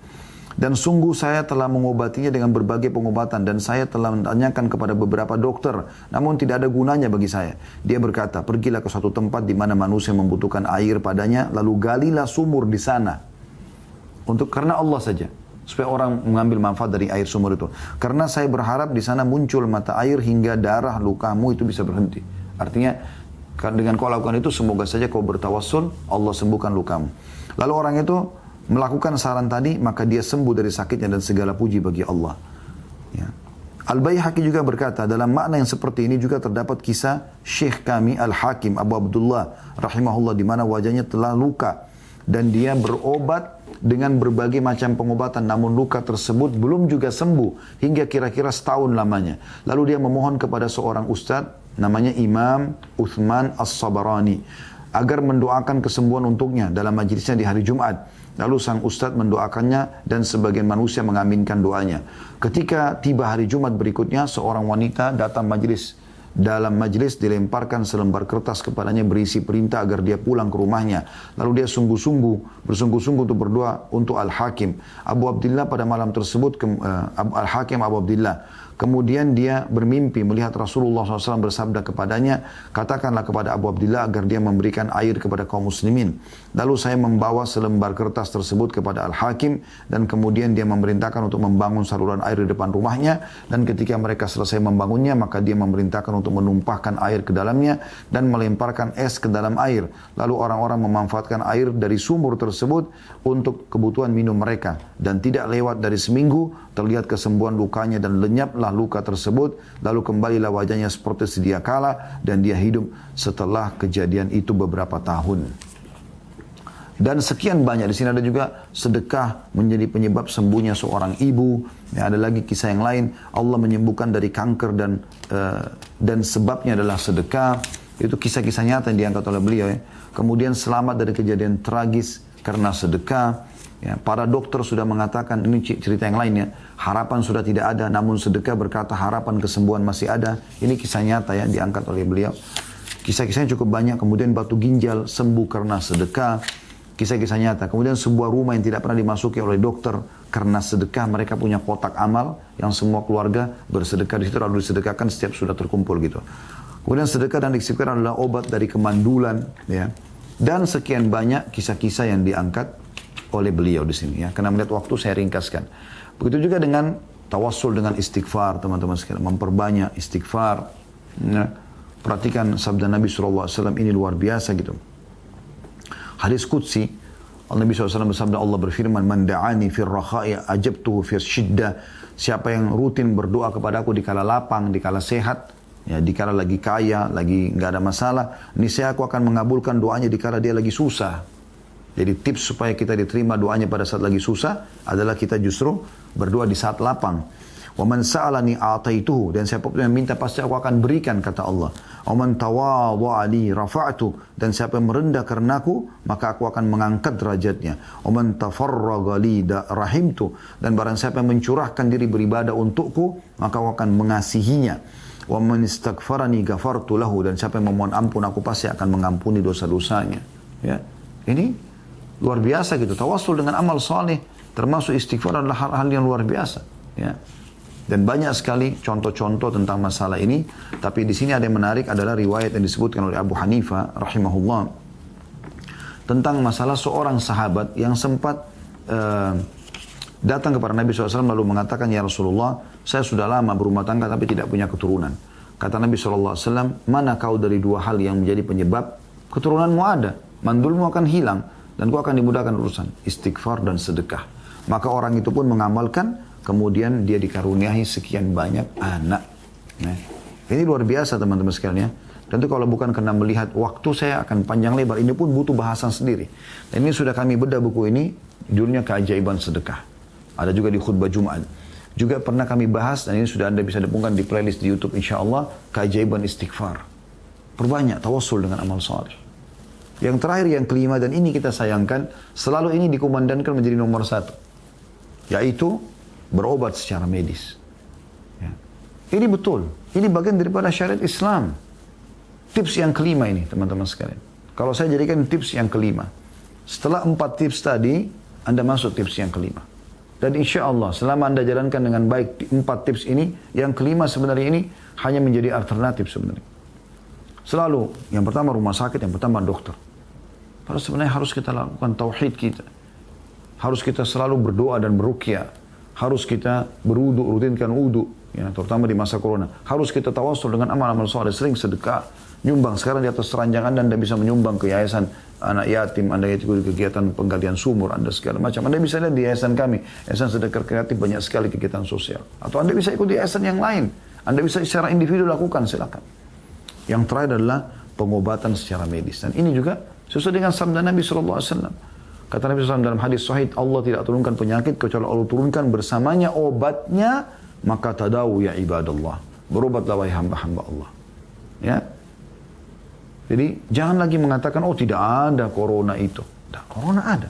Dan sungguh saya telah mengobatinya dengan berbagai pengobatan dan saya telah menanyakan kepada beberapa dokter, namun tidak ada gunanya bagi saya. Dia berkata, pergilah ke suatu tempat di mana manusia membutuhkan air padanya, lalu galilah sumur di sana. Karena Allah saja. Supaya orang mengambil manfaat dari air sumur itu. Karena saya berharap di sana muncul mata air hingga darah lukamu itu bisa berhenti. Artinya dengan kau lakukan itu semoga saja kau bertawassul, Allah sembuhkan lukamu. Lalu orang itu melakukan saran tadi, maka dia sembuh dari sakitnya dan segala puji bagi Allah. Ya. Al-Baihaqi juga berkata, dalam makna yang seperti ini juga terdapat kisah Syekh kami Al-Hakim Abu Abdullah rahimahullah, di mana wajahnya telah luka dan dia berobat dengan berbagai macam pengobatan, namun luka tersebut belum juga sembuh hingga kira-kira setahun lamanya. Lalu dia memohon kepada seorang ustadz namanya Imam Uthman As-Sabarani agar mendoakan kesembuhan untuknya dalam majlisnya di hari Jumat. Lalu sang ustadz mendoakannya dan sebagian manusia mengaminkan doanya. Ketika tiba hari Jumat berikutnya, seorang wanita datang majlis. Dalam majlis dilemparkan selembar kertas kepadanya berisi perintah agar dia pulang ke rumahnya. Lalu dia bersungguh-sungguh untuk berdoa untuk Al-Hakim Abu Abdillah pada malam tersebut. Al-Hakim Abu Abdillah. Kemudian dia bermimpi melihat Rasulullah SAW bersabda kepadanya, katakanlah kepada Abu Abdillah agar dia memberikan air kepada kaum muslimin. Lalu saya membawa selembar kertas tersebut kepada Al-Hakim dan kemudian dia memerintahkan untuk membangun saluran air di depan rumahnya. Dan ketika mereka selesai membangunnya, maka dia memerintahkan untuk menumpahkan air ke dalamnya dan melemparkan es ke dalam air. Lalu orang-orang memanfaatkan air dari sumur tersebut untuk kebutuhan minum mereka. Dan tidak lewat dari seminggu, terlihat kesembuhan lukanya dan lenyaplah luka tersebut. Lalu kembalilah wajahnya seperti sedia kala dan dia hidup setelah kejadian itu beberapa tahun. Dan sekian banyak. Di sini ada juga sedekah menjadi penyebab sembuhnya seorang ibu. Ya, ada lagi kisah yang lain. Allah menyembuhkan dari kanker dan sebabnya adalah sedekah. Itu kisah-kisah nyata yang diangkat oleh beliau. Ya. Kemudian selamat dari kejadian tragis karena sedekah. Ya, para dokter sudah mengatakan, ini cerita yang lainnya, harapan sudah tidak ada, namun sedekah berkata harapan kesembuhan masih ada. Ini kisah nyata ya, diangkat oleh beliau. Kisah-kisahnya cukup banyak. Kemudian batu ginjal sembuh karena sedekah. Kisah-kisah nyata. Kemudian sebuah rumah yang tidak pernah dimasuki oleh dokter karena sedekah. Mereka punya kotak amal yang semua keluarga bersedekah di situ, lalu disedekahkan setiap sudah terkumpul gitu. Kemudian sedekah dan istighfar adalah obat dari kemandulan. Ya. Dan sekian banyak kisah-kisah yang diangkat oleh beliau di sini ya. Karena melihat waktu saya ringkaskan. Begitu juga dengan tawassul dengan istighfar teman-teman sekalian. Memperbanyak istighfar. Ya. Perhatikan sabda Nabi SAW ini luar biasa gitu. Hadis Qudsi. Nabi SAW bersabda, Allah berfirman, Man da'ani fir rakha'i ajabtuhu fir syiddah. Siapa yang rutin berdoa kepada aku di kala lapang, di kala sehat, ya, di kala lagi kaya, lagi nggak ada masalah, niscaya aku akan mengabulkan doanya di kala dia lagi susah. Jadi tips supaya kita diterima doanya pada saat lagi susah adalah kita justru berdoa di saat lapang. Wa man sa'alani a'taituhu, dan siapa pun yang minta pasti aku akan berikan, kata Allah. Wa man tawadha'a li rafa'tu, dan siapa yang merendah karenaku maka aku akan mengangkat derajatnya. Wa man tafarraga li rahimtu, dan barang siapa yang mencurahkan diri beribadah untukku maka aku akan mengasihinya. Wa man istaghfarani ghafartu lahu, dan siapa yang memohon ampun aku pasti akan mengampuni dosa-dosanya. Ya. Ini luar biasa gitu. Tawassul dengan amal saleh termasuk istighfar adalah hal-hal yang luar biasa, ya. Dan banyak sekali contoh-contoh tentang masalah ini. Tapi di sini ada yang menarik adalah riwayat yang disebutkan oleh Abu Hanifah rahimahullah tentang masalah seorang sahabat yang sempat datang kepada Nabi SAW lalu mengatakan, Ya Rasulullah, saya sudah lama berumah tangga tapi tidak punya keturunan. Kata Nabi SAW, mana kau dari dua hal yang menjadi penyebab keturunanmu ada, mandulmu akan hilang, dan kau akan dimudahkan urusan, istighfar dan sedekah. Maka orang itu pun mengamalkan, kemudian dia dikaruniai sekian banyak anak. Nah, ini luar biasa teman-teman sekalian ya. Tentu kalau bukan karena melihat waktu saya akan panjang lebar, ini pun butuh bahasan sendiri. Dan ini sudah kami bedah buku ini, judulnya Keajaiban Sedekah. Ada juga di khutbah Jumat. Juga pernah kami bahas, dan ini sudah Anda bisa dapatkan di playlist di YouTube insyaAllah, Keajaiban Istighfar. Perbanyak tawassul dengan amal saleh. Yang terakhir, yang kelima, dan ini kita sayangkan, selalu ini dikumandangkan menjadi nomor satu. Yaitu berobat secara medis. Ya. Ini betul. Ini bagian daripada syariat Islam. Tips yang kelima ini, teman-teman sekalian. Kalau saya jadikan tips yang kelima. Setelah 4 tips tadi, Anda masuk tips yang kelima. Dan insya Allah, selama Anda jalankan dengan baik 4 tips ini, yang kelima sebenarnya ini hanya menjadi alternatif sebenarnya. Selalu, yang pertama rumah sakit, yang pertama dokter. Padahal sebenarnya harus kita lakukan tauhid kita. Harus kita selalu berdoa dan beruqyah. Harus kita berudu, rutinkan wudu, ya, terutama di masa corona. Harus kita tawassul dengan amal-amal soleh, sering sedekah, nyumbang. Sekarang di atas ranjang Anda bisa menyumbang ke yayasan anak yatim, Anda ikut kegiatan penggalian sumur, Anda segala macam. Anda bisa lihat di yayasan kami, yayasan sedekah kreatif, banyak sekali kegiatan sosial. Atau Anda bisa ikut di yayasan yang lain. Anda bisa secara individu lakukan, silakan. Yang terakhir adalah pengobatan secara medis. Dan ini juga sesuai dengan sabda Nabi SAW. Kata Nabi SAW dalam hadis sahih, Allah tidak turunkan penyakit kecuali Allah turunkan bersamanya obatnya, maka tadawu ya ibadallah. Berobatlah wahai hamba-hamba Allah. Ya. Jadi jangan lagi mengatakan, oh tidak ada corona itu. Nah, corona ada.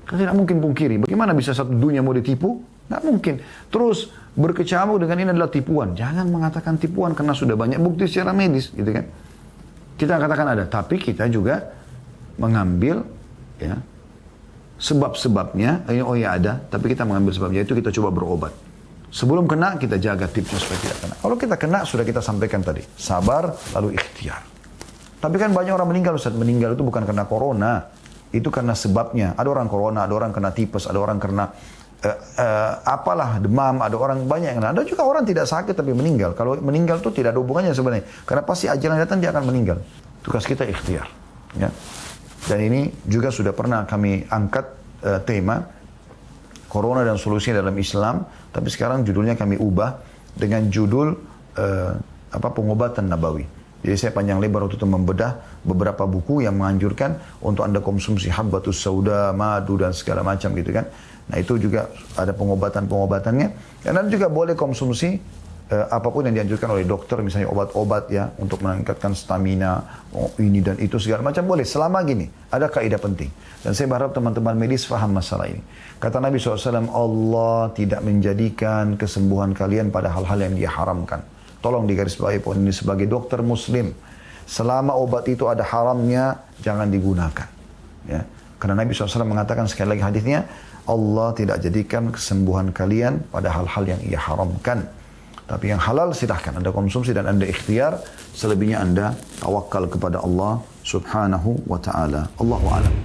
Kita tidak mungkin pungkiri. Bagaimana bisa satu dunia mau ditipu? Tidak mungkin. Terus berkecamuk dengan ini adalah tipuan. Jangan mengatakan tipuan karena sudah banyak bukti secara medis, gitu kan. Kita katakan ada, tapi kita juga mengambil ya sebab-sebabnya, oh ya ada, tapi kita mengambil sebabnya itu kita coba berobat. Sebelum kena, kita jaga tipsnya supaya tidak kena. Kalau kita kena, sudah kita sampaikan tadi. Sabar, lalu ikhtiar. Tapi kan banyak orang meninggal, Ustaz. Meninggal itu bukan karena corona. Itu karena sebabnya. Ada orang corona, ada orang kena tipes, ada orang kena apalah, demam, ada orang banyak yang kena. Ada juga orang tidak sakit tapi meninggal. Kalau meninggal itu tidak ada hubungannya sebenarnya. Karena pasti ajal yang datang dia akan meninggal. Tugas kita ikhtiar. Ya. Dan ini juga sudah pernah kami angkat tema Corona dan solusinya dalam Islam, tapi sekarang judulnya kami ubah dengan judul pengobatan nabawi. Jadi saya panjang lebar waktu itu membedah beberapa buku yang menganjurkan untuk Anda konsumsi habbatus sauda, madu dan segala macam gitu kan. Nah itu juga ada pengobatan-pengobatannya. Dan Anda juga boleh konsumsi apapun yang dianjurkan oleh dokter, misalnya obat-obat ya, untuk meningkatkan stamina, ini dan itu segala macam boleh. Selama gini, ada kaidah penting. Dan saya berharap teman-teman medis faham masalah ini. Kata Nabi SAW, Allah tidak menjadikan kesembuhan kalian pada hal-hal yang dia haramkan. Tolong digarisbawahi poin ini sebagai dokter muslim. Selama obat itu ada haramnya, jangan digunakan. Ya. Karena Nabi SAW mengatakan sekali lagi hadisnya, Allah tidak jadikan kesembuhan kalian pada hal-hal yang ia haramkan. Tapi yang halal silahkan Anda konsumsi dan Anda ikhtiar. Selebihnya Anda tawakal kepada Allah subhanahu wa ta'ala. Allahu a'lam.